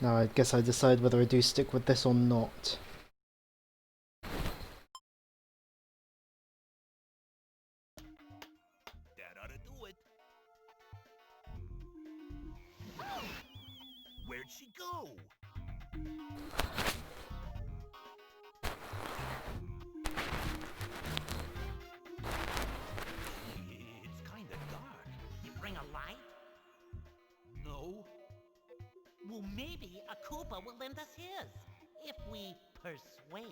Now I guess I decide whether I do stick with this or not. That ought to do it. Where'd she go? It's kinda dark. You bring a light? No. Well, maybe a Koopa will lend us his, if we persuade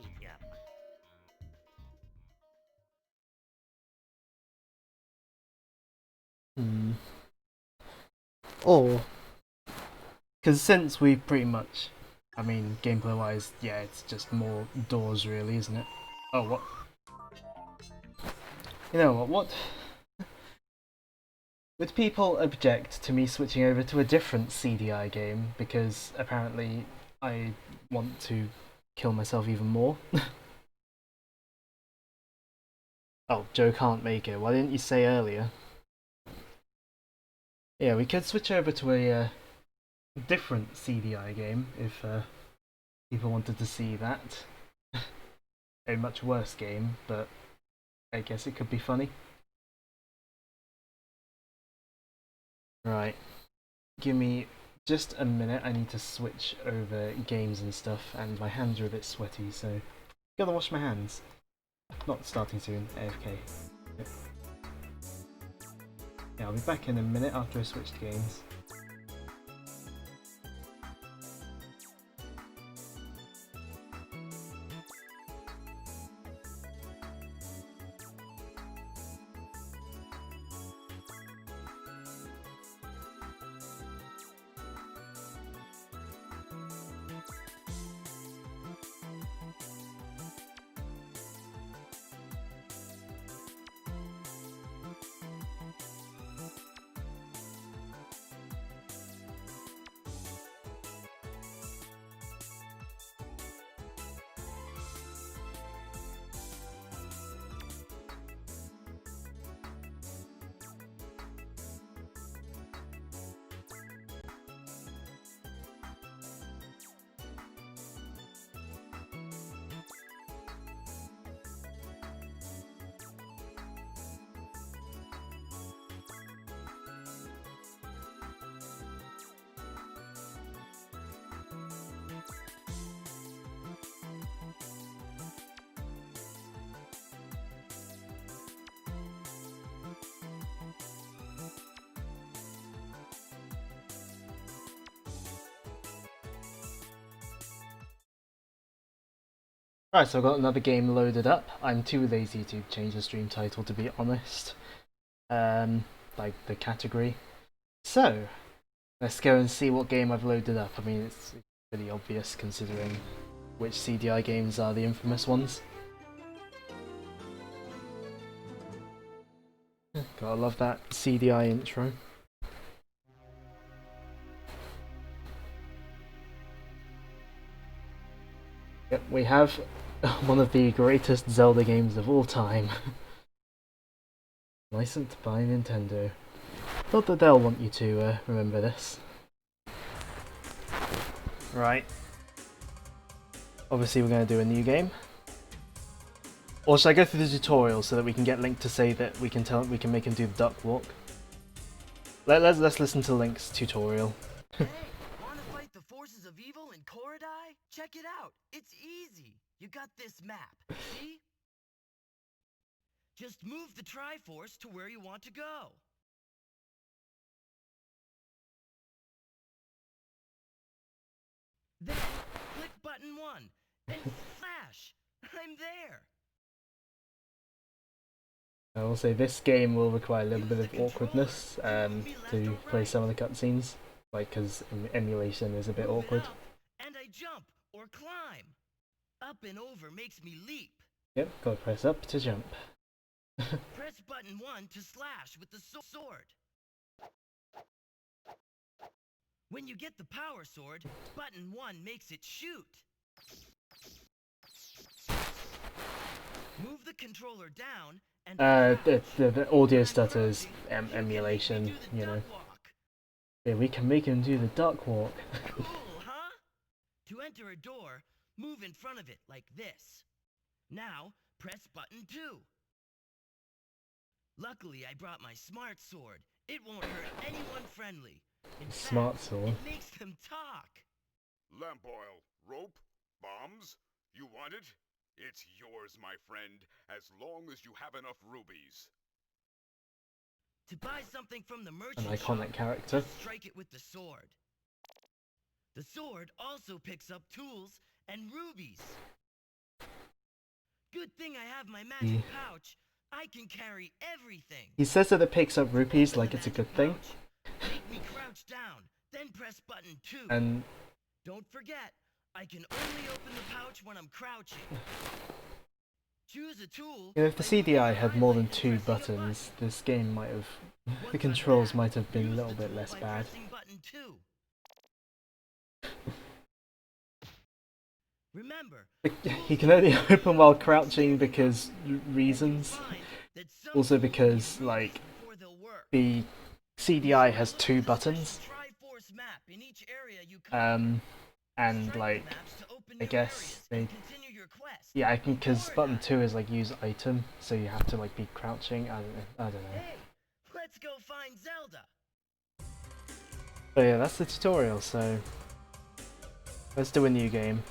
him. Or, because since we pretty much, I mean, gameplay wise, yeah, it's just more doors really, isn't it? Oh, what? You know what? What? Would people object to me switching over to a different CDI game because apparently I want to kill myself even more? Oh, Joe can't make it. Why didn't you say earlier? Yeah, we could switch over to a different CDI game if people wanted to see that. A much worse game, but I guess it could be funny. Right. Give me just a minute. I need to switch over games and stuff, and my hands are a bit sweaty, so gotta wash my hands. Not starting soon. AFK. Yep. Yeah, I'll be back in a minute after I switched games. Right, so I've got another game loaded up. I'm too lazy to change the stream title, to be honest. Like the category. So, let's go and see what game I've loaded up. I mean, it's pretty obvious considering which CDI games are the infamous ones. Gotta love that CDI intro. Yep, we have one of the greatest Zelda games of all time. Licensed by Nintendo. Not that they'll want you to remember this. Right. Obviously we're going to do a new game. Or should I go through the tutorial so that we can get Link to say that we can make him do the duck walk? Let's listen to Link's tutorial. Hey, wanna fight the forces of evil in Korodai? Check it out. It's easy. You got this map. See? Just move the Triforce to where you want to go. Then click button 1 and flash. I'm there. I will say this game will require a little bit of awkwardness to play some of the cutscenes, like because emulation is a bit awkward. And I jump or climb. Up and over makes me leap. Yep, gotta press up to jump. Press button 1 to slash with the sword. When you get the power sword, button 1 makes it shoot. Move the controller down and The audio stutters emulation, you know. Yeah, we can make him do the duck walk. Cool, huh? To enter a door, move in front of it like this. Now, press button 2. Luckily, I brought my smart sword. It won't hurt anyone friendly. In Smart fact, sword. it makes them talk. Lamp oil, rope, bombs? You want it? It's yours, my friend, as long as you have enough rubies. To buy something from the An merchant iconic shop, character. just strike it with the sword. The sword also picks up tools and rubies. Good thing I have my magic pouch. I can carry everything. He says that it picks up rupees like it's a good thing. Make me crouch down, then press button 2. And Don't forget, I can only open the pouch when I'm crouching. Choose a tool. you know, if the CDI had more than 2 buttons, this game might have... the controls might have been a little bit less bad. Remember, He can only open while crouching because reasons. Also because, like, the CDI has 2 buttons. And, like, I guess they... yeah, I think because button 2 is, like, use item, so you have to, like, be crouching. I don't know. Hey, let's go find Zelda. But yeah, that's the tutorial, so... let's do a new game.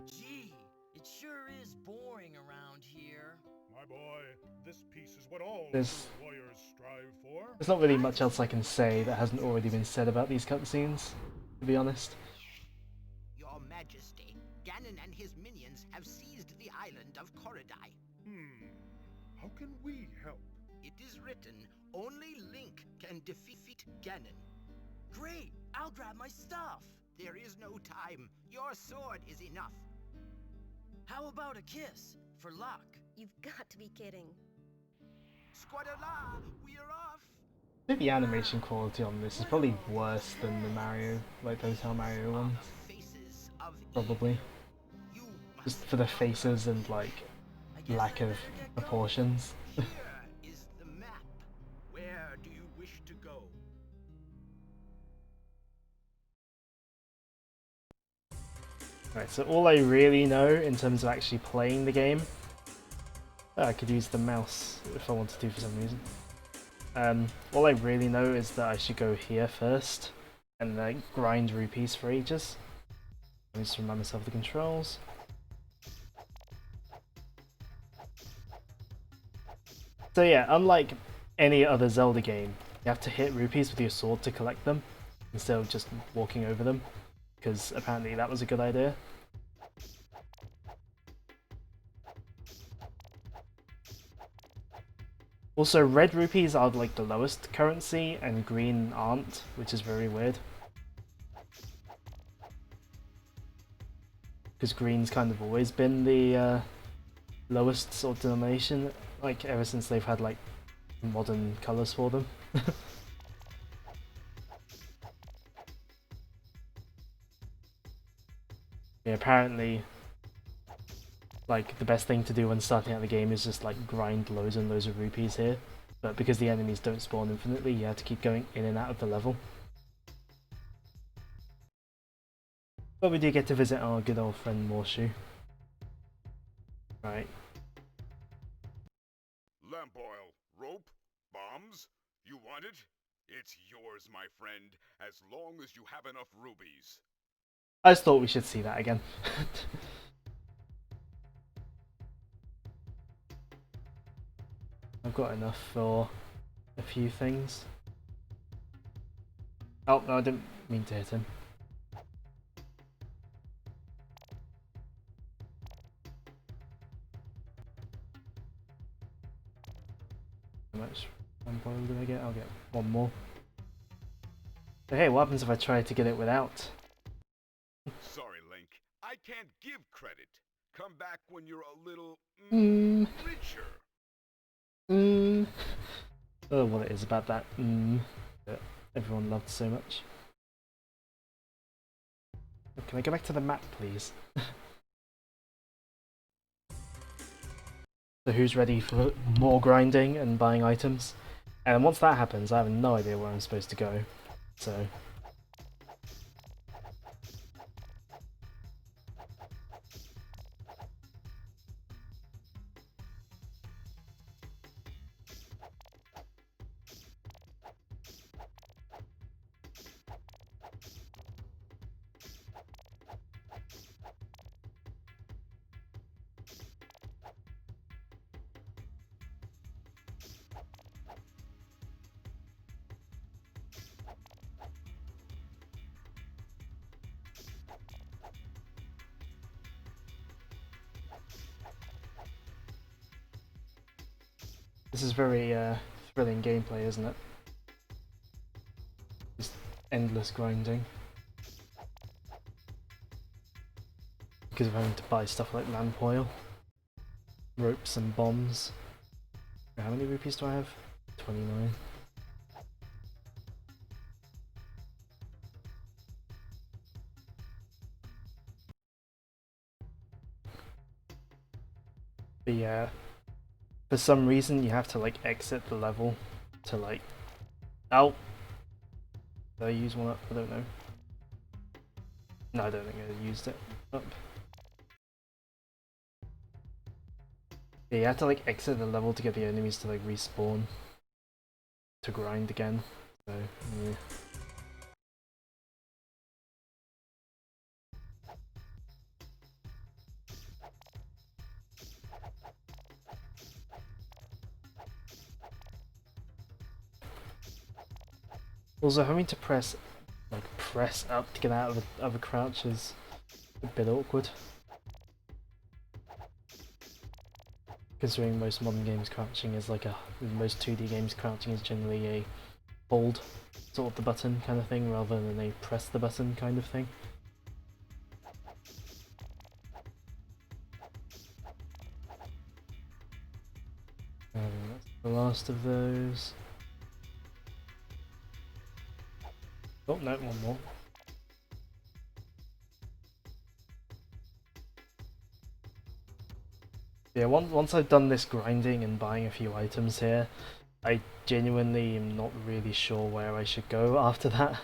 Gee, it sure is boring around here. My boy, this piece is what all There's- true warriors strive for. There's not really much else I can say that hasn't already been said about these cutscenes, to be honest. Your Majesty, Ganon and his minions have seized the island of Korodai. How can we help? It is written, only Link can defeat Ganon. Great, I'll grab my stuff. There is no time. Your sword is enough. How about a kiss, for luck? You've got to be kidding. Squadala, we're off. I think the animation quality on this is probably worse than the Mario, like those How Mario ones. Faces of Probably. you Just for the faces and, like, lack of proportions. Here is the map. Where do you wish to go? Right, so all I really know in terms of actually playing the game... I could use the mouse if I wanted to for some reason. All I really know is that I should go here first and grind rupees for ages. Let me just remind myself of the controls. So yeah, unlike any other Zelda game, you have to hit rupees with your sword to collect them, instead of just walking over them, because apparently that was a good idea. Also, red rupees are like the lowest currency, and green aren't, which is very weird. Because green's kind of always been the lowest sort of denomination, like ever since they've had like modern colours for them. Yeah, apparently, like, the best thing to do when starting out the game is just like grind loads and loads of rupees here, but because the enemies don't spawn infinitely, you have to keep going in and out of the level. But we do get to visit our good old friend Morshu. Right. Lamp oil, rope, bombs? You want it? It's yours, my friend, as long as you have enough rubies. I just thought we should see that again. I've got enough for a few things. Oh, no, I didn't mean to hit him. How much ramble did I get? I'll get one more. But hey, what happens if I try to get it without? Sorry, Link. I can't give credit. Come back when you're a little... richer. Oh, what it is about that that everyone loved so much. Can I go back to the map, please? So who's ready for more grinding and buying items? And once that happens, I have no idea where I'm supposed to go. So this is very thrilling gameplay, isn't it? Just endless grinding. Because of having to buy stuff like lamp oil, ropes and bombs. How many rupees do I have? 29. But yeah, for some reason you have to like exit the level to like... Oh! Did I use one up? I don't know. No, I don't think I used it up. Yeah, you have to like exit the level to get the enemies to like respawn to grind again. So yeah. Also, having to press up to get out of a crouch is a bit awkward. Considering most modern games crouching is like most 2D games crouching is generally a hold sort of the button kind of thing rather than a press the button kind of thing. That's the last of those. Oh no, one more. Yeah, once I've done this grinding and buying a few items here, I genuinely am not really sure where I should go after that.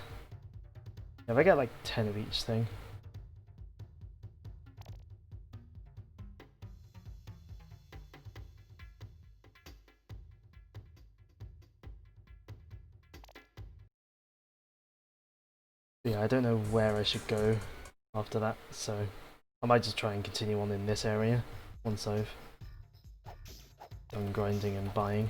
If I get like 10 of each thing. Yeah, I don't know where I should go after that, so I might just try and continue on in this area once I've done grinding and buying.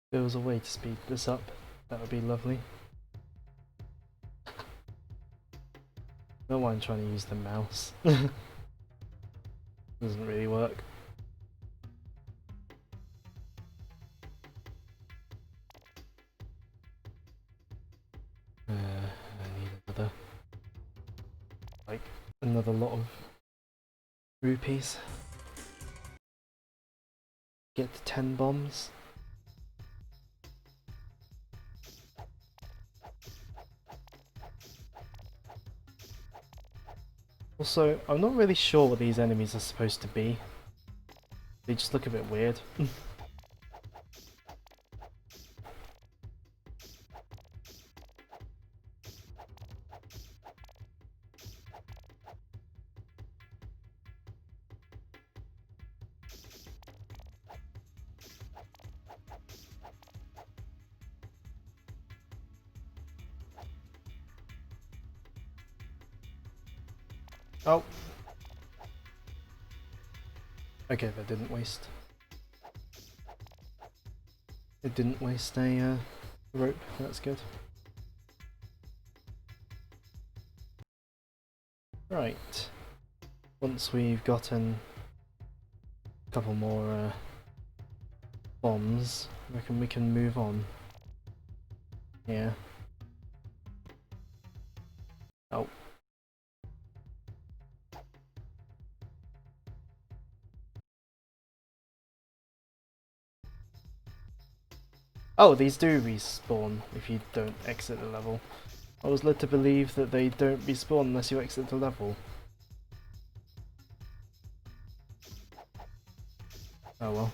If there was a way to speed this up, that would be lovely. Don't mind trying to use the mouse. Doesn't really work. I need another lot of rupees. Get to 10 bombs. Also, I'm not really sure what these enemies are supposed to be. They just look a bit weird. Oh! Okay, that didn't waste. It didn't waste a rope, that's good. Right. Once we've got couple more bombs. I reckon we can move on. Yeah. Oh. Oh, these do respawn if you don't exit the level. I was led to believe that they don't respawn unless you exit the level. Oh well.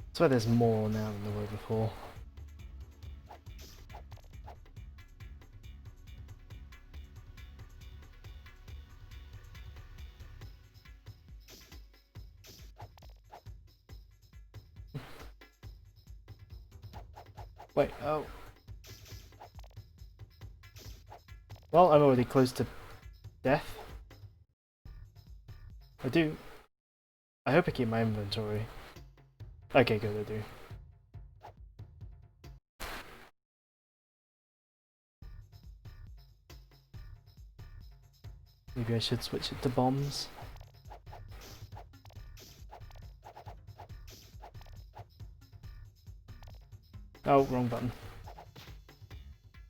I swear there's more now than there were before. Wait, oh. Well, I'm already close to death. I hope I keep my inventory. Okay, good, I do. Maybe I should switch it to bombs. Oh, wrong button.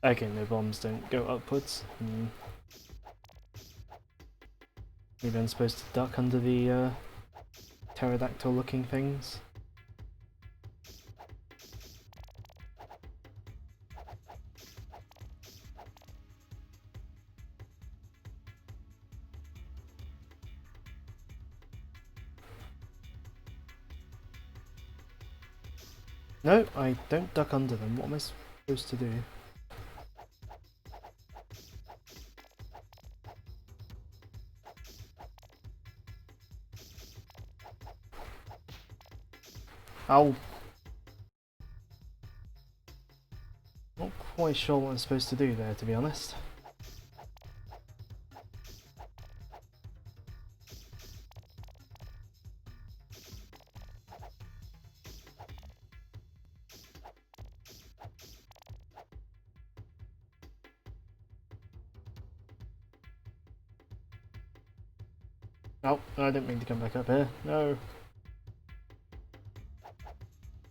Okay, no, bombs don't go upwards. Maybe I'm supposed to duck under the pterodactyl looking things. No, I don't duck under them. What am I supposed to do? Ow! Not quite sure what I'm supposed to do there, to be honest. Oh, I didn't mean to come back up here. No.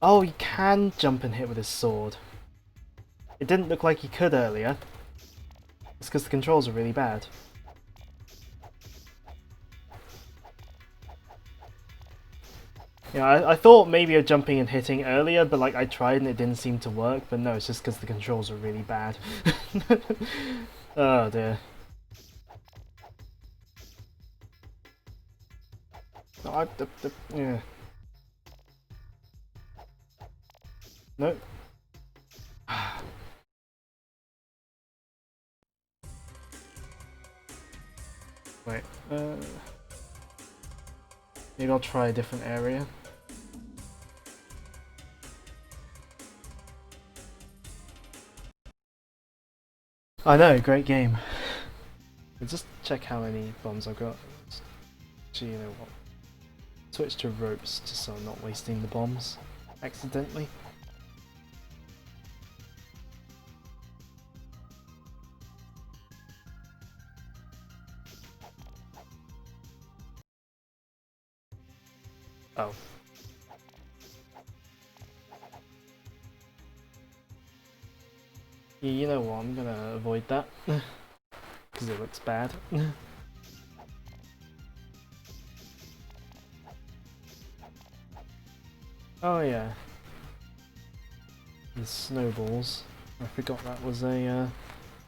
Oh, he can jump and hit with his sword. It didn't look like he could earlier. It's because the controls are really bad. Yeah, I thought maybe of jumping and hitting earlier, but like I tried and it didn't seem to work, but no, it's just because the controls are really bad. Oh dear. No, yeah. No. Wait, maybe I'll try a different area. I know, great game. But just check how many bombs I've got. Actually, you know what? Switch to ropes just so I'm not wasting the bombs accidentally. Oh. You know what, I'm gonna avoid that. Because it looks bad. Oh yeah. The snowballs. I forgot that was a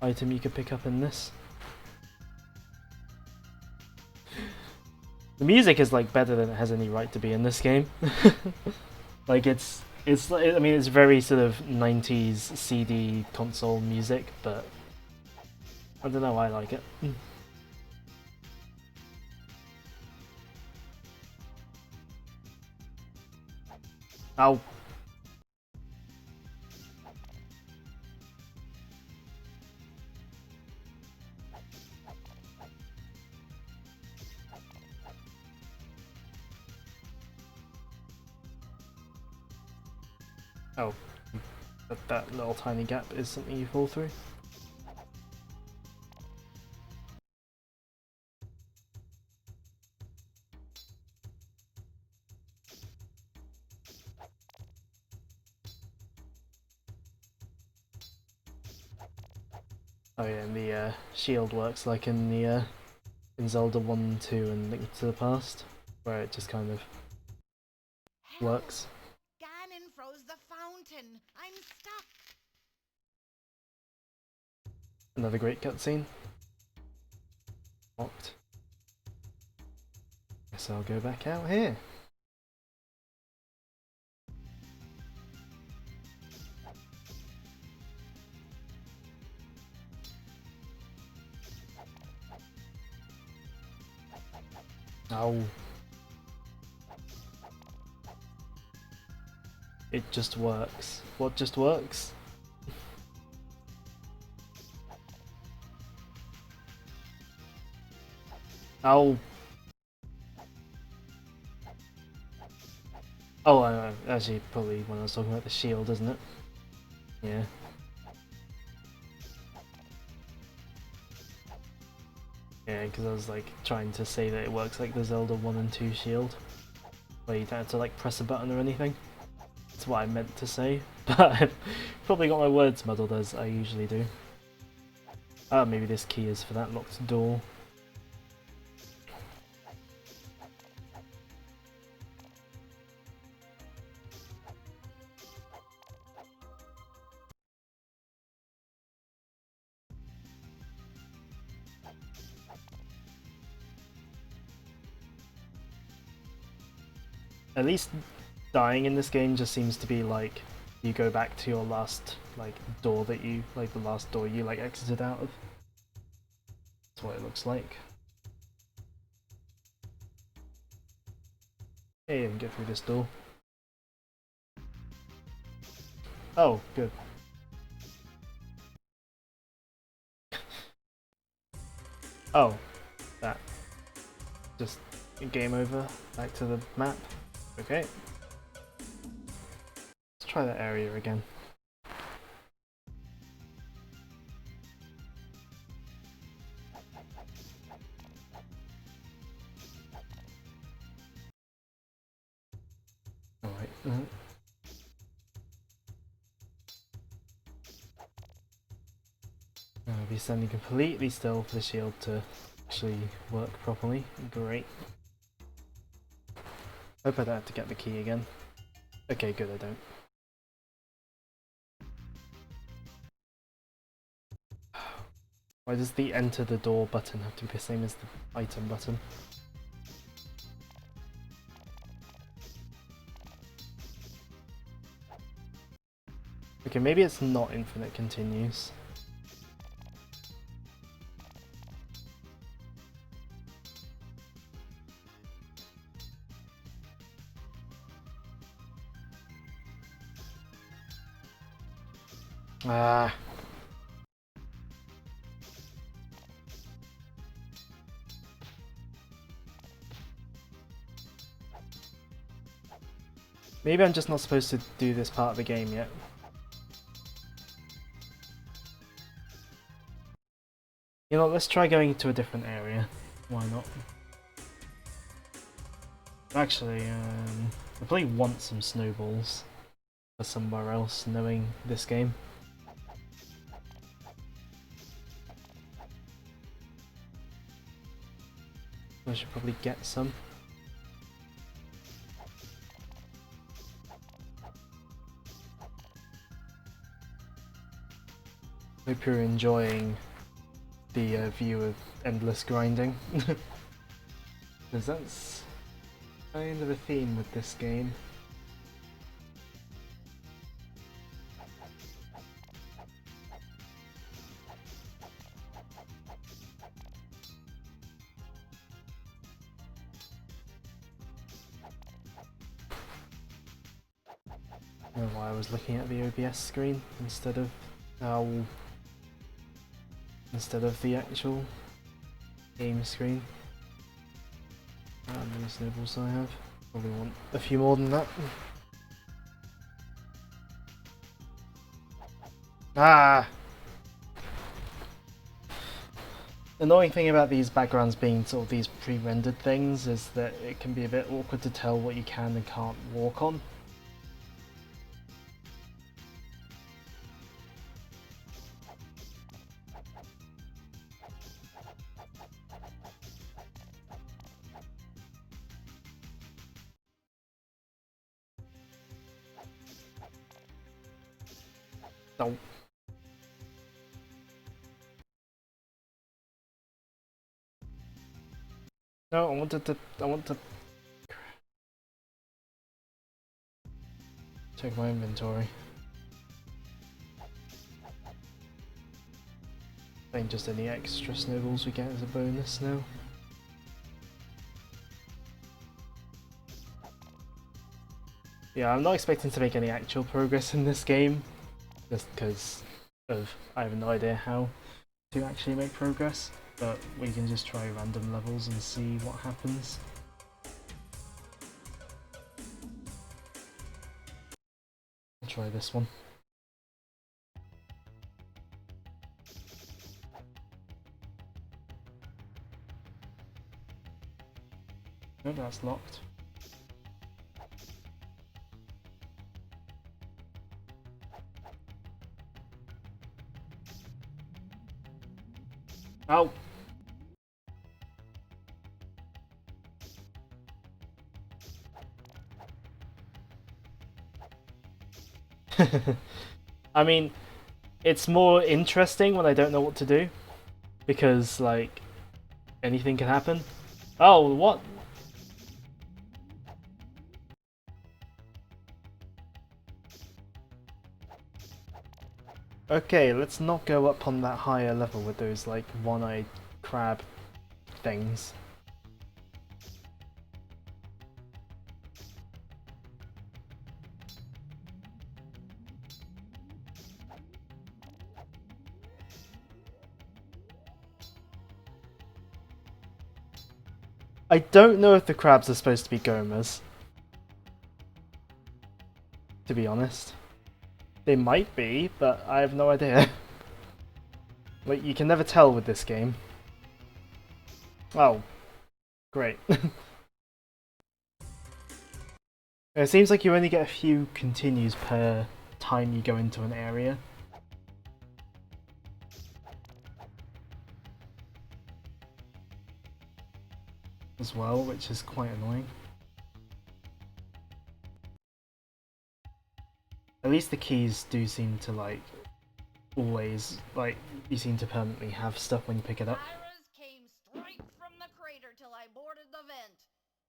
item you could pick up in this. The music is like better than it has any right to be in this game. Like it's I mean it's very sort of 90s CD console music, but I don't know, I like it. Ow. Oh, that little tiny gap is something you fall through. Oh yeah, and the shield works like in the in Zelda 1 and 2 and Link to the Past, where it just kind of works. Ganon froze the fountain. I'm stuck. Another great cutscene. Locked. Guess I'll go back out here. Oh. It just works. What just works? Oh. Oh, actually, probably when I was talking about the shield, isn't it? Yeah. Yeah, because I was like trying to say that it works like the Zelda 1 and 2 shield, where you don't have to like press a button or anything. That's what I meant to say, but I've probably got my words muddled as I usually do. Ah, maybe this key is for that locked door. At least dying in this game just seems to be like you go back to your last like door that you like the last door you like exited out of. That's what it looks like. Hey, I can get through this door. Oh, good. Oh, that. Just game over. Back to the map. Okay. Let's try that area again. Alright. I'll be standing completely still for the shield to actually work properly. Great. Hope I don't have to get the key again. Okay, good, I don't. Why does the enter the door button have to be the same as the item button? Okay, maybe it's not infinite continues. Ah. Maybe I'm just not supposed to do this part of the game yet. You know, let's try going to a different area. Why not? Actually, I probably want some snowballs for somewhere else, knowing this game. I should probably get some. Hope you're enjoying the view of endless grinding. Because that's kind of a theme with this game. I don't know why I was looking at the OBS screen instead of the actual game screen. How many snowballs do I have? Probably want a few more than that. Ah! The annoying thing about these backgrounds being sort of these pre-rendered things is that it can be a bit awkward to tell what you can and can't walk on. No. No, I want to check my inventory. Ain't just any extra snowballs we get as a bonus now. Yeah, I'm not expecting to make any actual progress in this game, just because of I have no idea how to actually make progress, but we can just try random levels and see what happens. I'll try this one. No, that's locked. Oh! I mean, it's more interesting when I don't know what to do, because, like, anything can happen. Oh, what? Okay, let's not go up on that higher level with those, like, one-eyed crab things. I don't know if the crabs are supposed to be gomas, to be honest. They might be, but I have no idea. Like, you can never tell with this game. Oh, great. It seems like you only get a few continues per time you go into an area. As well, which is quite annoying. At least the keys do seem to, like, always, like, you seem to permanently have stuff when you pick it up. Iris came straight from the crater till I boarded the vent.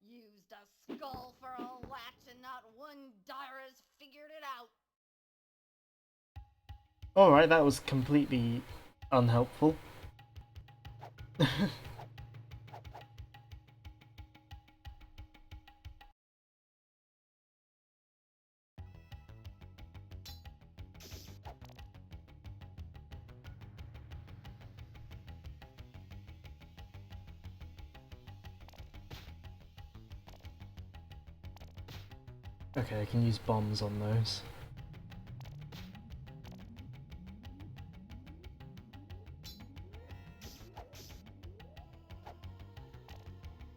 Used a skull for a latch and not one Dyrus figured it out. Alright, that was completely unhelpful. Okay, I can use bombs on those.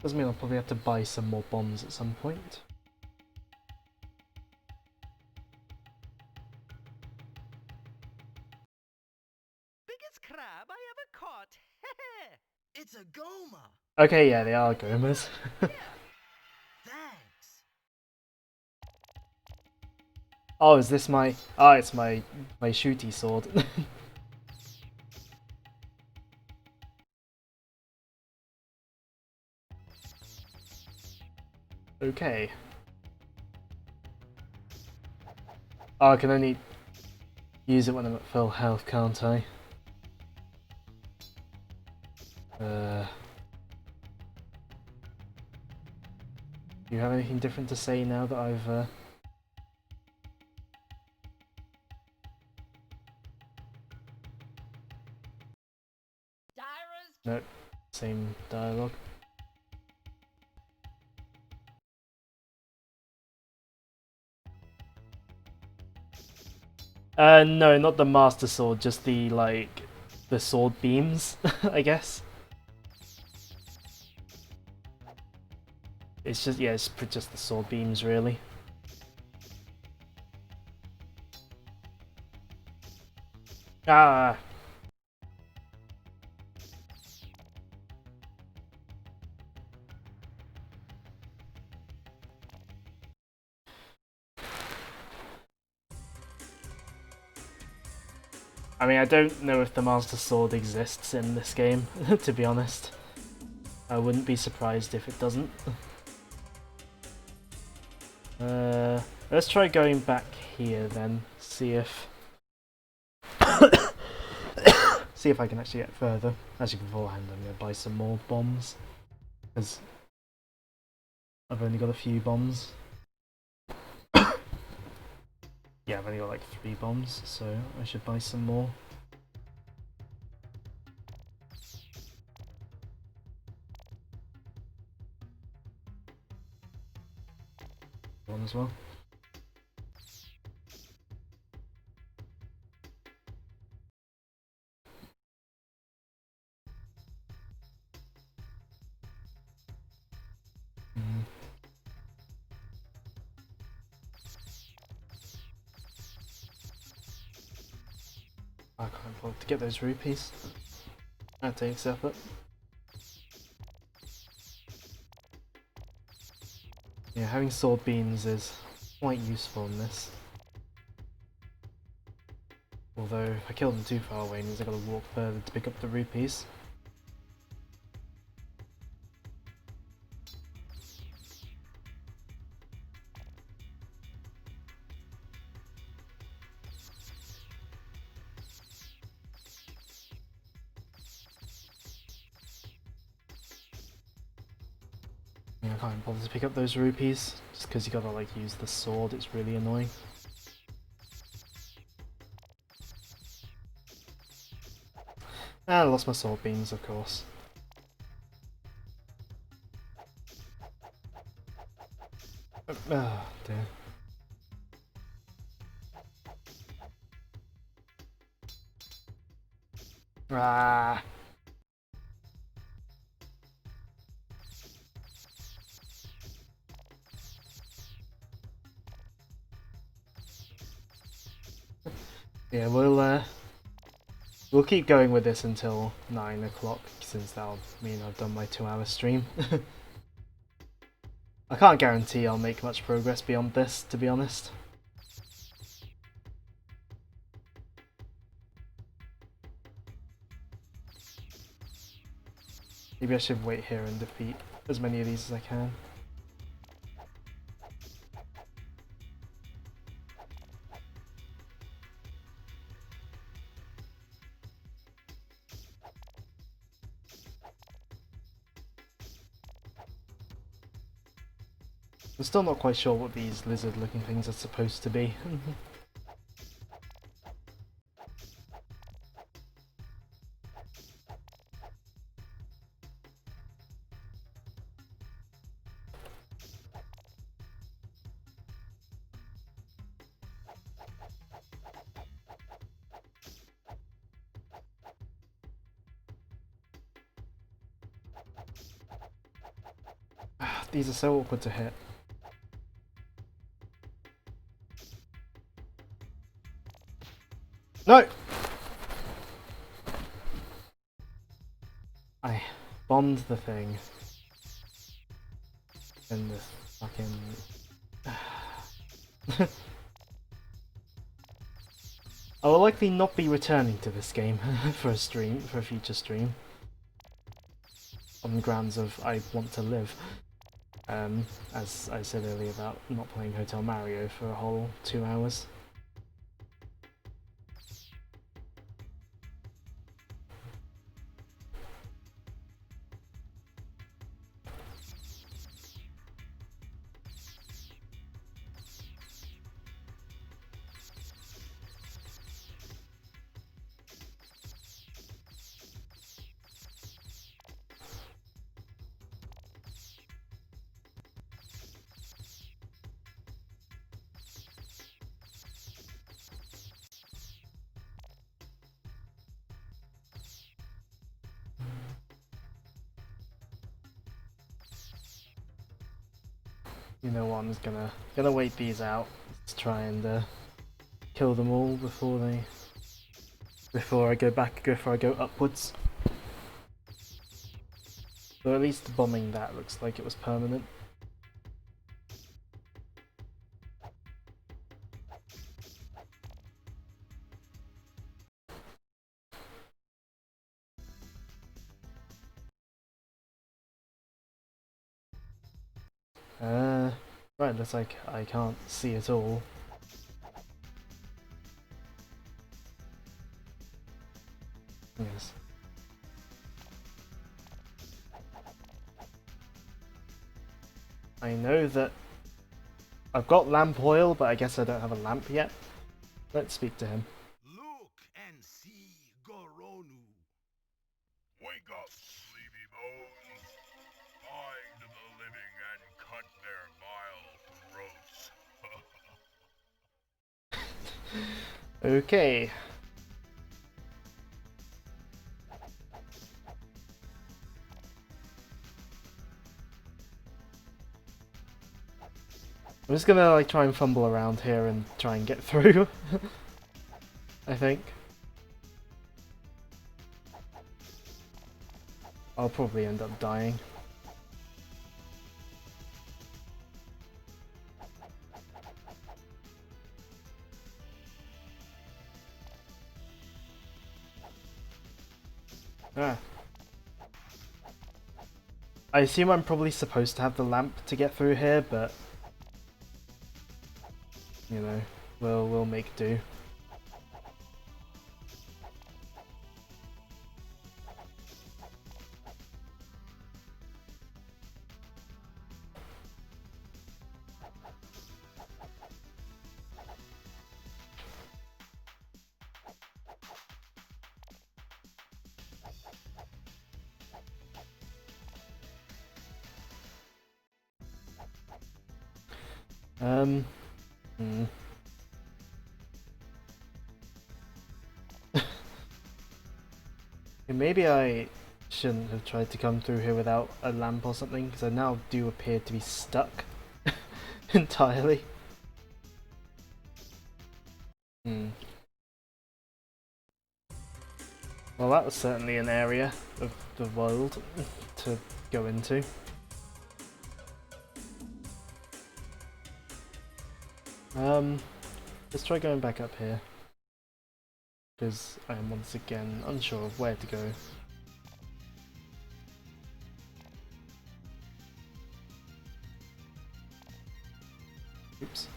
Doesn't mean I'll probably have to buy some more bombs at some point. Biggest crab I ever caught. It's a goma. Okay, yeah, they are gomas. Thanks. Oh, is this my... Ah, it's my shooty sword. Okay. Oh, I can only use it when I'm at full health, can't I? Do you have anything different to say now that I've... Dyrus. Nope, same dialogue. No, not the Master Sword, just the, like, the sword beams, I guess. It's just, yeah, it's just the sword beams, really. Ah! I mean, I don't know if the Master Sword exists in this game, to be honest. I wouldn't be surprised if it doesn't. Let's try going back here then, see if see if I can actually get further. Actually, beforehand, I'm gonna buy some more bombs because I've only got a few bombs. Yeah, I've only got like 3 bombs, so I should buy some more. One as well. I can't afford to get those rupees. That takes effort. Yeah, having sword beams is quite useful in this. Although, if I kill them too far away, it means I gotta walk further to pick up the rupees. Yeah, I can't bother to pick up those rupees, just because you gotta like use the sword, it's really annoying. And I lost my sword beams, of course. Oh dear. Ah. Yeah, we'll keep going with this until 9 o'clock, since that'll mean I've done my 2-hour stream. I can't guarantee I'll make much progress beyond this, to be honest. Maybe I should wait here and defeat as many of these as I can. I'm still not quite sure what these lizard-looking things are supposed to be. These are so awkward to hit. No! I bombed the thing. And this fucking... I will likely not be returning to this game for a future stream. On the grounds of I want to live. As I said earlier about not playing Hotel Mario for a whole 2 hours. You know what? I'm just gonna wait these out. Let's try and kill them all before I go upwards. So at least bombing that looks like it was permanent. Right, looks like I can't see it all. Yes. I know that I've got lamp oil, but I guess I don't have a lamp yet. Let's speak to him. Look and see Goronu. Wake up, sleepy bones. Find the living and cut their vile throats. Okay. I'm just gonna like try and fumble around here and try and get through. I think. I'll probably end up dying. Ah. I assume I'm probably supposed to have the lamp to get through here, but you know, we'll make do. Hmm. Maybe I shouldn't have tried to come through here without a lamp or something, because I now do appear to be stuck entirely. Hmm. Well, that was certainly an area of the world to go into. Let's try going back up here, because I am once again unsure of where to go. Oops.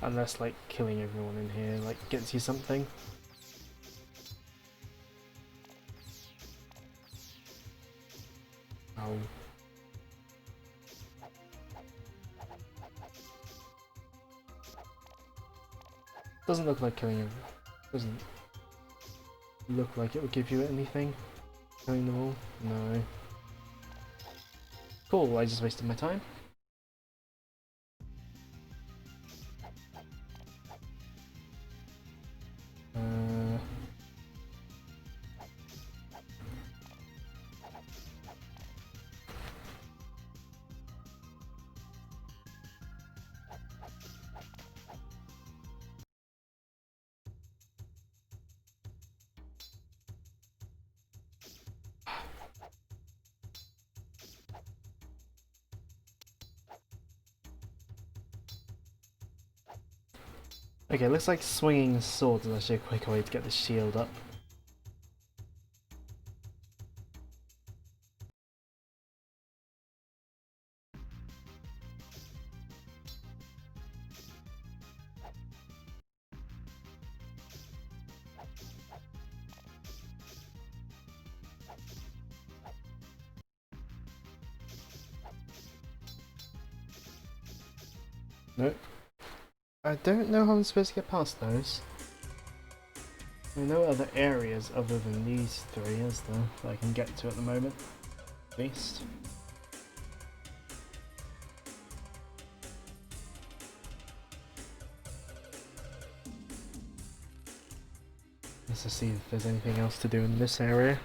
Unless like killing everyone in here like gets you something. Oh. Doesn't look like killing everyone. Doesn't look like it would give you anything. Killing them all? No. Cool, I just wasted my time. Okay, looks like swinging the sword is actually a quicker way to get the shield up. Nope. I don't know how I'm supposed to get past those. There are no other areas other than these three, is there, that I can get to at the moment, at least. Let's just see if there's anything else to do in this area.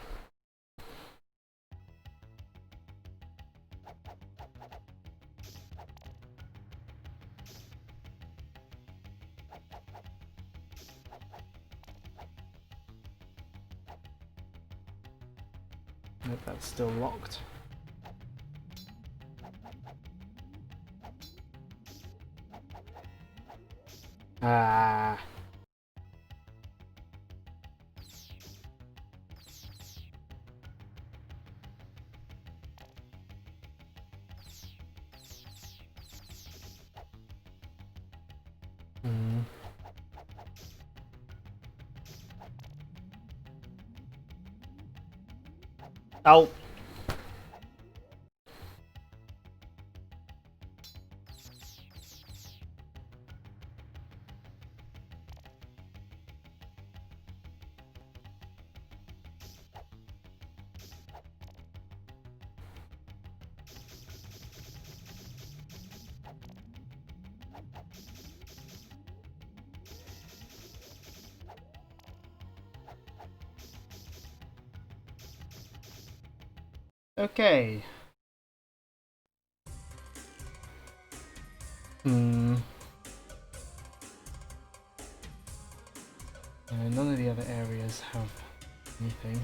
Nope, that's still locked. Ah. Hmm. Oh. Okay. None of the other areas have anything.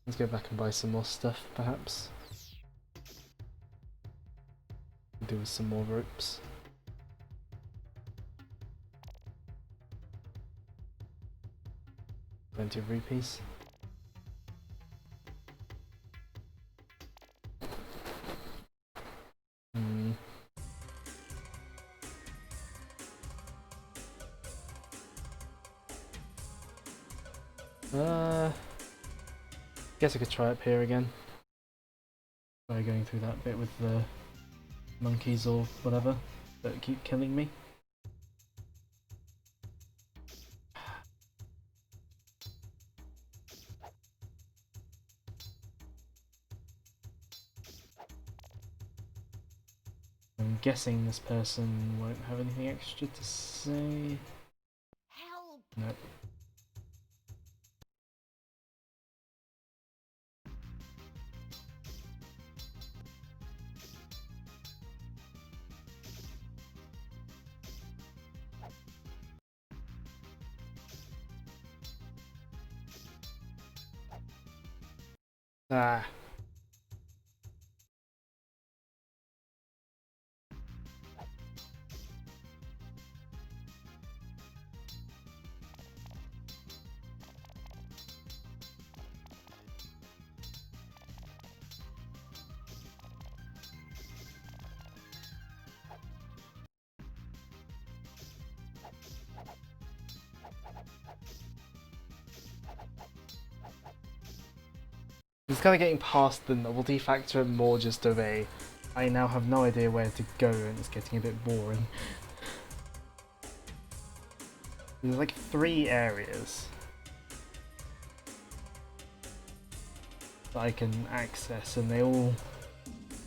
Let's go back and buy some more stuff, perhaps. Do with some more ropes. Plenty of rupees. Guess I could try up here again. Try going through that bit with the monkeys or whatever that keep killing me. I'm guessing this person won't have anything extra to say. Help! Nope. Ah. It's kind of getting past the novelty factor and more just of a I now have no idea where to go and it's getting a bit boring. There's like 3 areas that I can access and they all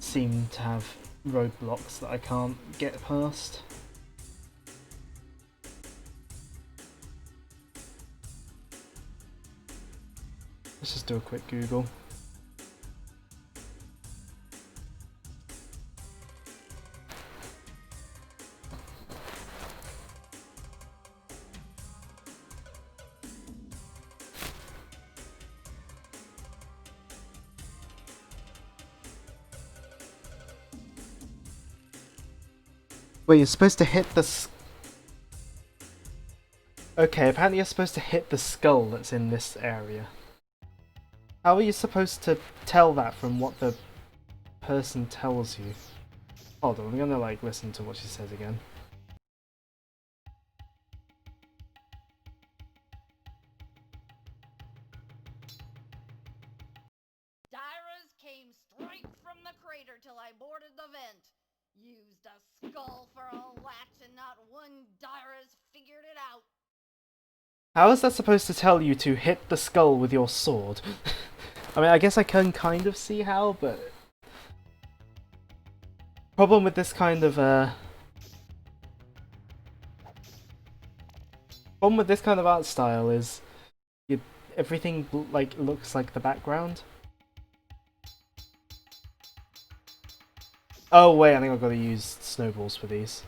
seem to have roadblocks that I can't get past. Let's just do a quick Google. Wait, you're supposed to hit the Okay, apparently you're supposed to hit the skull that's in this area. How are you supposed to tell that from what the person tells you? Hold on, I'm gonna like listen to what she says again. Dyras came straight from the crater till I boarded the vent. Used a skull for a latch and not one Dyras figured it out. How is that supposed to tell you to hit the skull with your sword? I mean, I guess I can kind of see how, but... Problem with this kind of, Problem with this kind of art style is everything like looks like the background. Oh wait, I think I've got to use snowballs for these.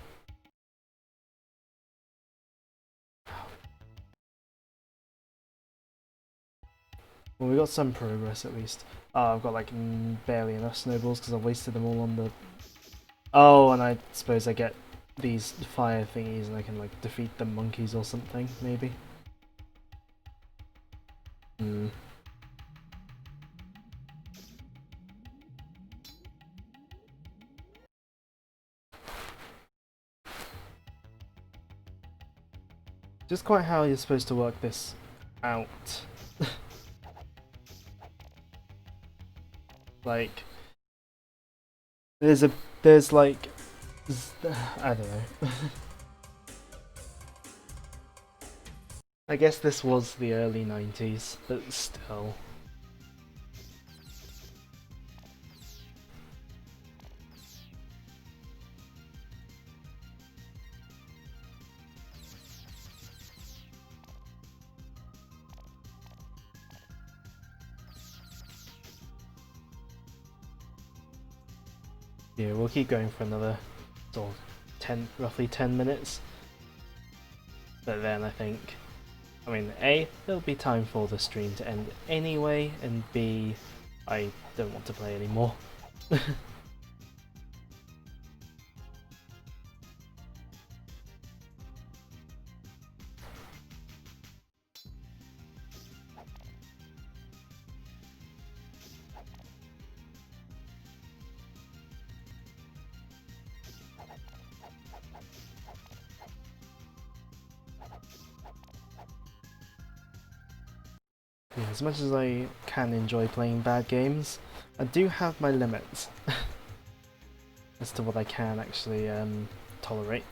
Well, we got some progress at least. Oh, I've got like barely enough snowballs because I wasted them all on the... Oh, and I suppose I get these fire thingies and I can like defeat the monkeys or something, maybe. Hmm. Just quite how you're supposed to work this out. Like, there's like, I don't know. I guess this was the early 90s, but still. Yeah, we'll keep going for another sort of roughly 10 minutes. But then I think, I mean, A, there'll be time for the stream to end anyway, and B, I don't want to play anymore. Yeah, as much as I can enjoy playing bad games, I do have my limits as to what I can actually tolerate.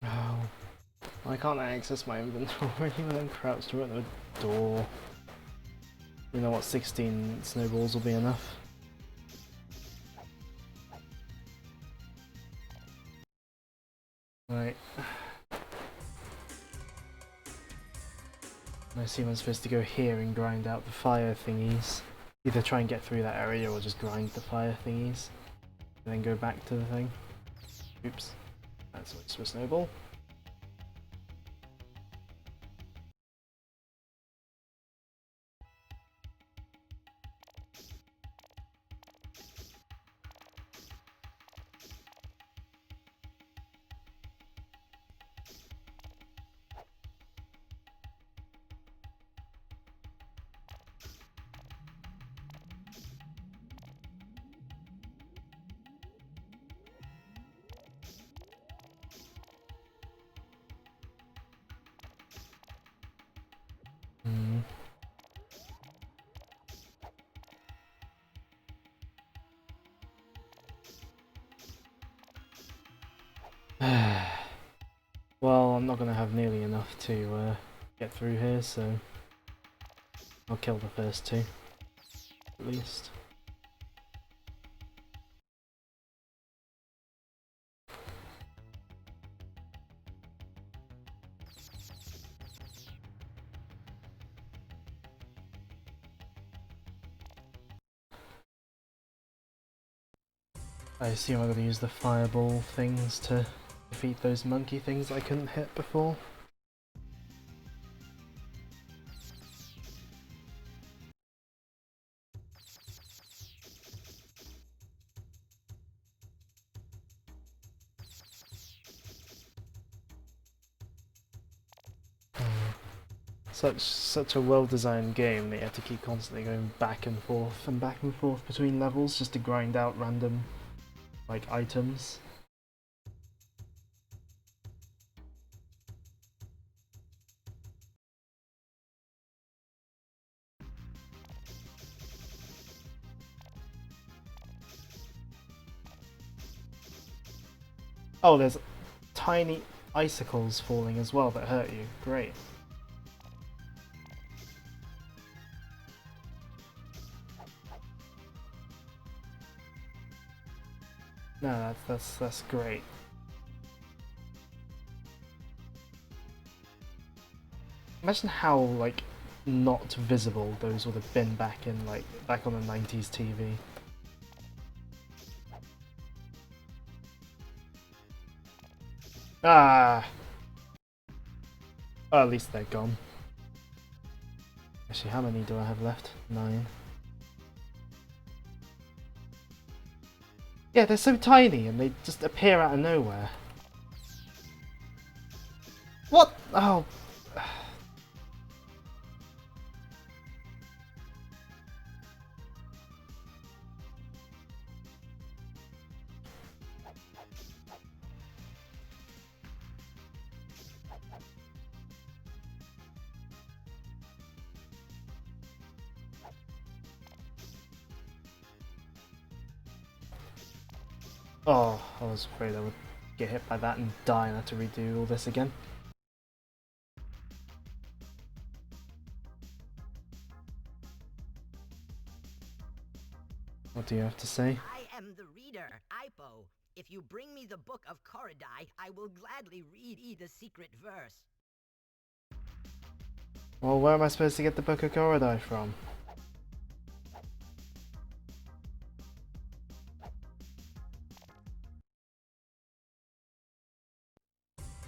Oh, I can't access my inventory when I'm crouched right at the door. You know what, 16 snowballs will be enough. Right. I assume I'm supposed to go here and grind out the fire thingies. Either try and get through that area or just grind the fire thingies. And then go back to the thing. Oops. That's what's a snowball. Hmm. Well, I'm not going to have nearly enough to get through here, so I'll kill the first two, at least. I assume I'm going to use the fireball things to defeat those monkey things I couldn't hit before. such a well-designed game that you have to keep constantly going back and forth between levels just to grind out random like items. Oh, there's tiny icicles falling as well that hurt you. Great. No, that's great. Imagine how like not visible those would have been back on the 90s TV. Ah. Oh, at least they're gone. Actually, how many do I have left? 9. Yeah, they're so tiny and they just appear out of nowhere. What? Oh. Oh, I was afraid I would get hit by that and die and have to redo all this again. What do you have to say? I am the reader, Ipo. If you bring me the book of Korodai, I will gladly read the secret verse. Well, where am I supposed to get the Book of Korodai from?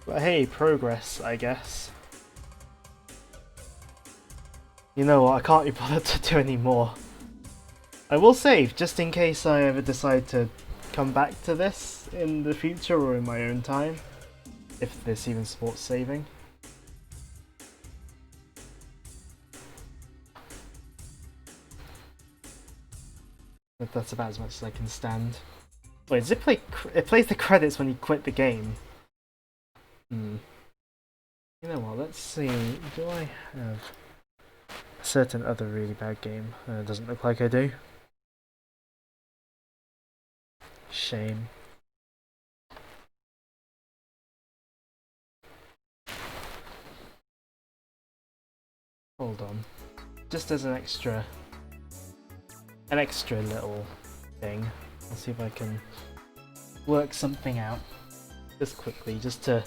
But hey, progress, I guess. You know what, I can't be bothered to do any more. I will save, just in case I ever decide to come back to this in the future or in my own time. If this even supports saving. But that's about as much as I can stand. Wait, does it play? It plays the credits when you quit the game. You know what? Let's see. Do I have a certain other really bad game? Doesn't look like I do. Shame. Hold on. Just as an extra little thing. I'll see if I can work something out just quickly, just to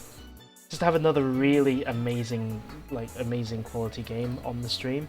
have another really amazing quality game on the stream.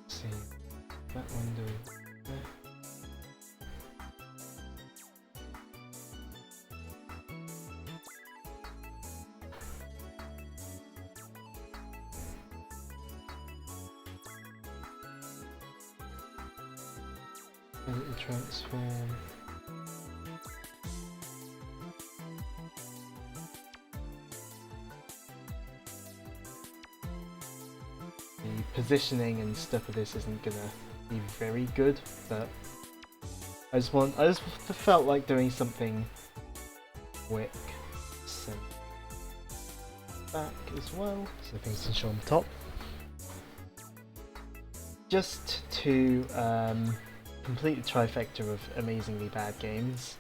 See that window there. Let it transform. The positioning and stuff of this isn't gonna be very good, but I just felt like doing something quick. So back as well, so things can show on top. Just to complete the trifecta of amazingly bad games.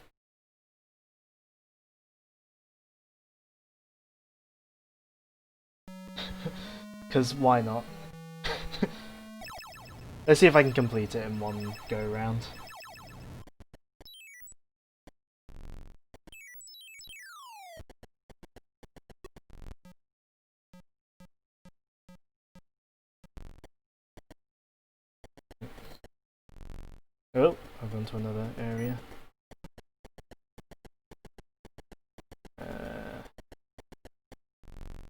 Because why not? Let's see if I can complete it in one go round. Oh, I've gone to another area.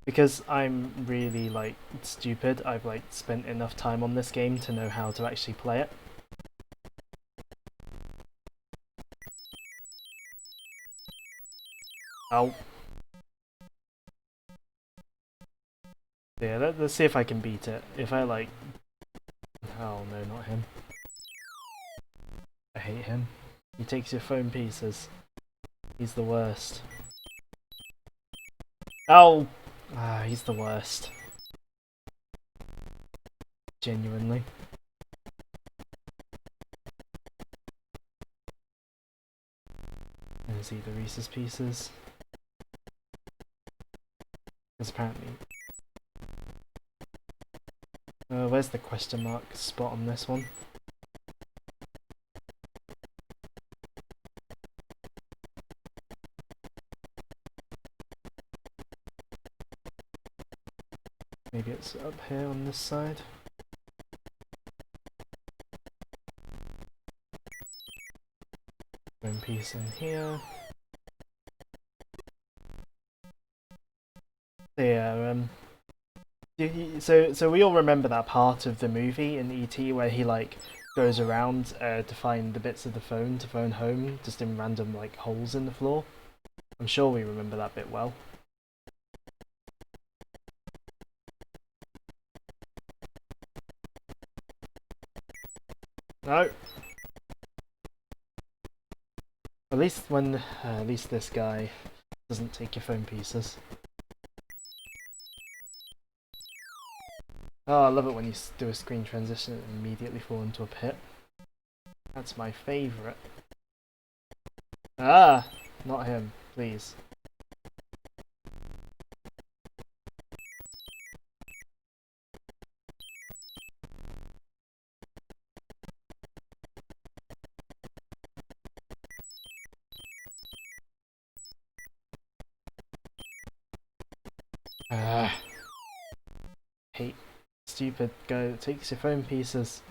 Because I'm really like stupid, I've like spent enough time on this game to know how to actually play it. Oh. Yeah, let's see if I can beat it. If I like... Oh no, not him. I hate him. He takes your phone pieces. He's the worst. Oh! Ah, he's the worst. Genuinely. There's either Reese's Pieces. Because apparently... where's the question mark spot on this one? Maybe it's up here on this side. One piece in here. Yeah, so we all remember that part of the movie in E.T. where he like goes around to find the bits of the phone to phone home just in random like holes in the floor. I'm sure we remember that bit well. No. At least this guy doesn't take your phone pieces. Oh, I love it when you do a screen transition and immediately fall into a pit. That's my favourite. Ah! Not him, please. Ah. Hate stupid guy that takes your phone pieces.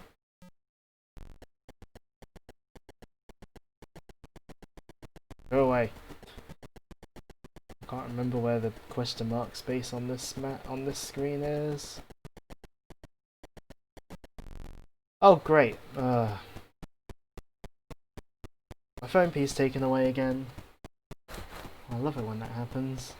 Go away. I can't remember where the question mark space on this on this screen is. Oh great. My phone piece taken away again. I love it when that happens.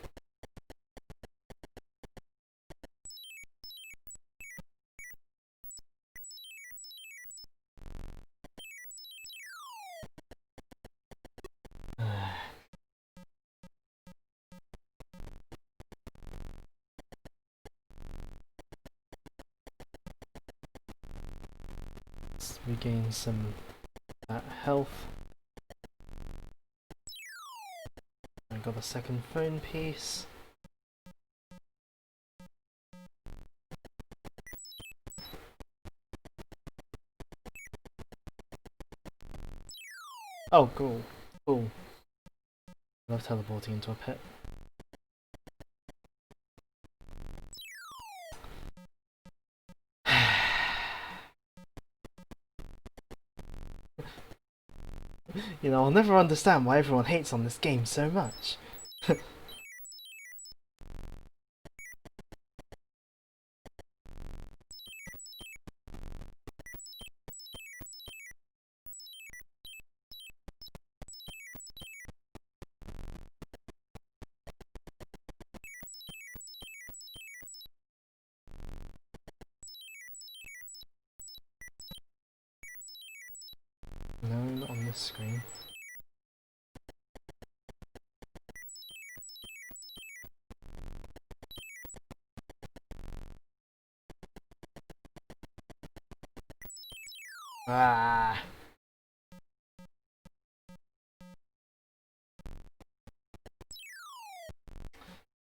Let's regain some health. I got the second phone piece. Oh, cool. Cool. I love teleporting into a pit. You know, I'll never understand why everyone hates on this game so much. No, not on this screen. Ah.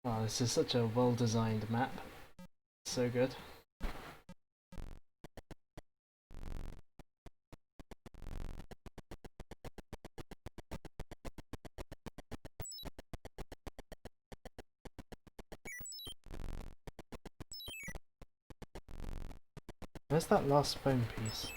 Oh, this is such a well-designed map. So good. Where's that last phone piece?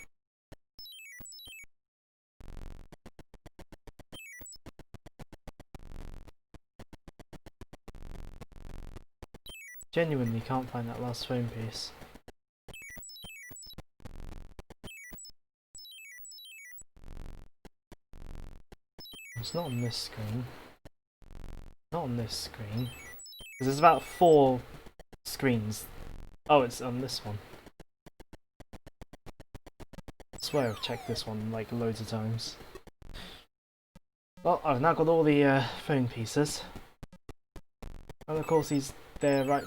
Genuinely can't find that last phone piece. It's not on this screen. Not on this screen. 'Cause there's about 4 screens. Oh, it's on this one. I swear I've checked this one like loads of times. Well, I've now got all the phone pieces. And of course he's there right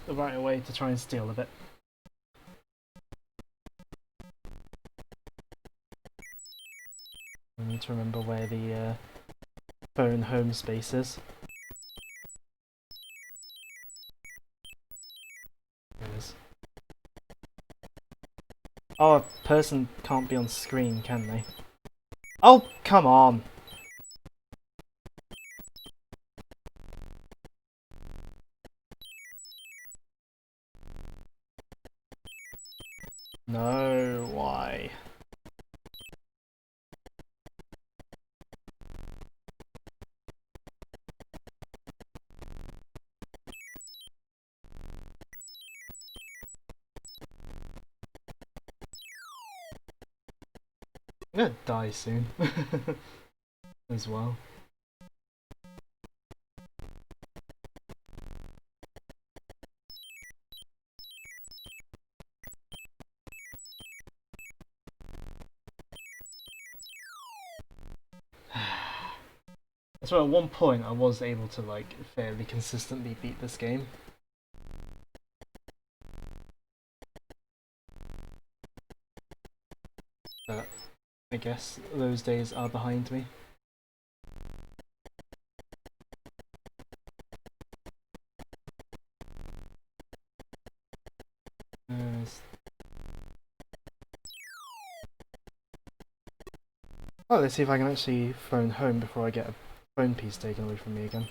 right away to try and steal a bit. I need to remember where the phone home space is. There it is. Oh, a person can't be on screen, can they? Oh, come on! No, why? I'm gonna die soon. As well. So at one point I was able to like fairly consistently beat this game. But I guess those days are behind me. Oh, let's see if I can actually phone home before I get a phone piece taken away from me again.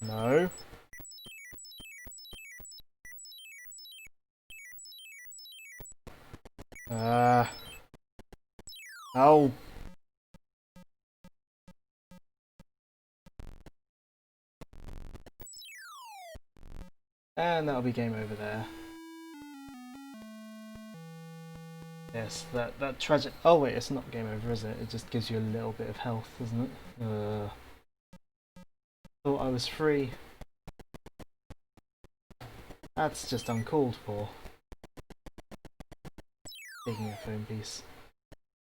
No. Oh. And that'll be game over there. Yes, that tragic. Oh wait, it's not game over, is it? It just gives you a little bit of health, doesn't it? Thought I was free. That's just uncalled for. Taking a phone piece.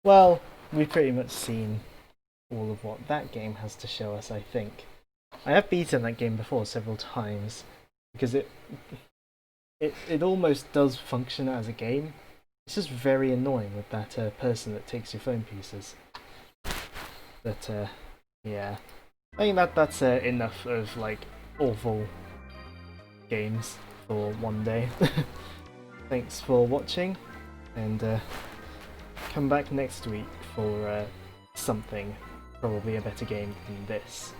Well, we've pretty much seen all of what that game has to show us, I think. I have beaten that game before several times, because it almost does function as a game. It's just very annoying with that person that takes your phone pieces. But yeah, I think that's enough of like awful games for one day. Thanks for watching, and come back next week for something, probably a better game than this.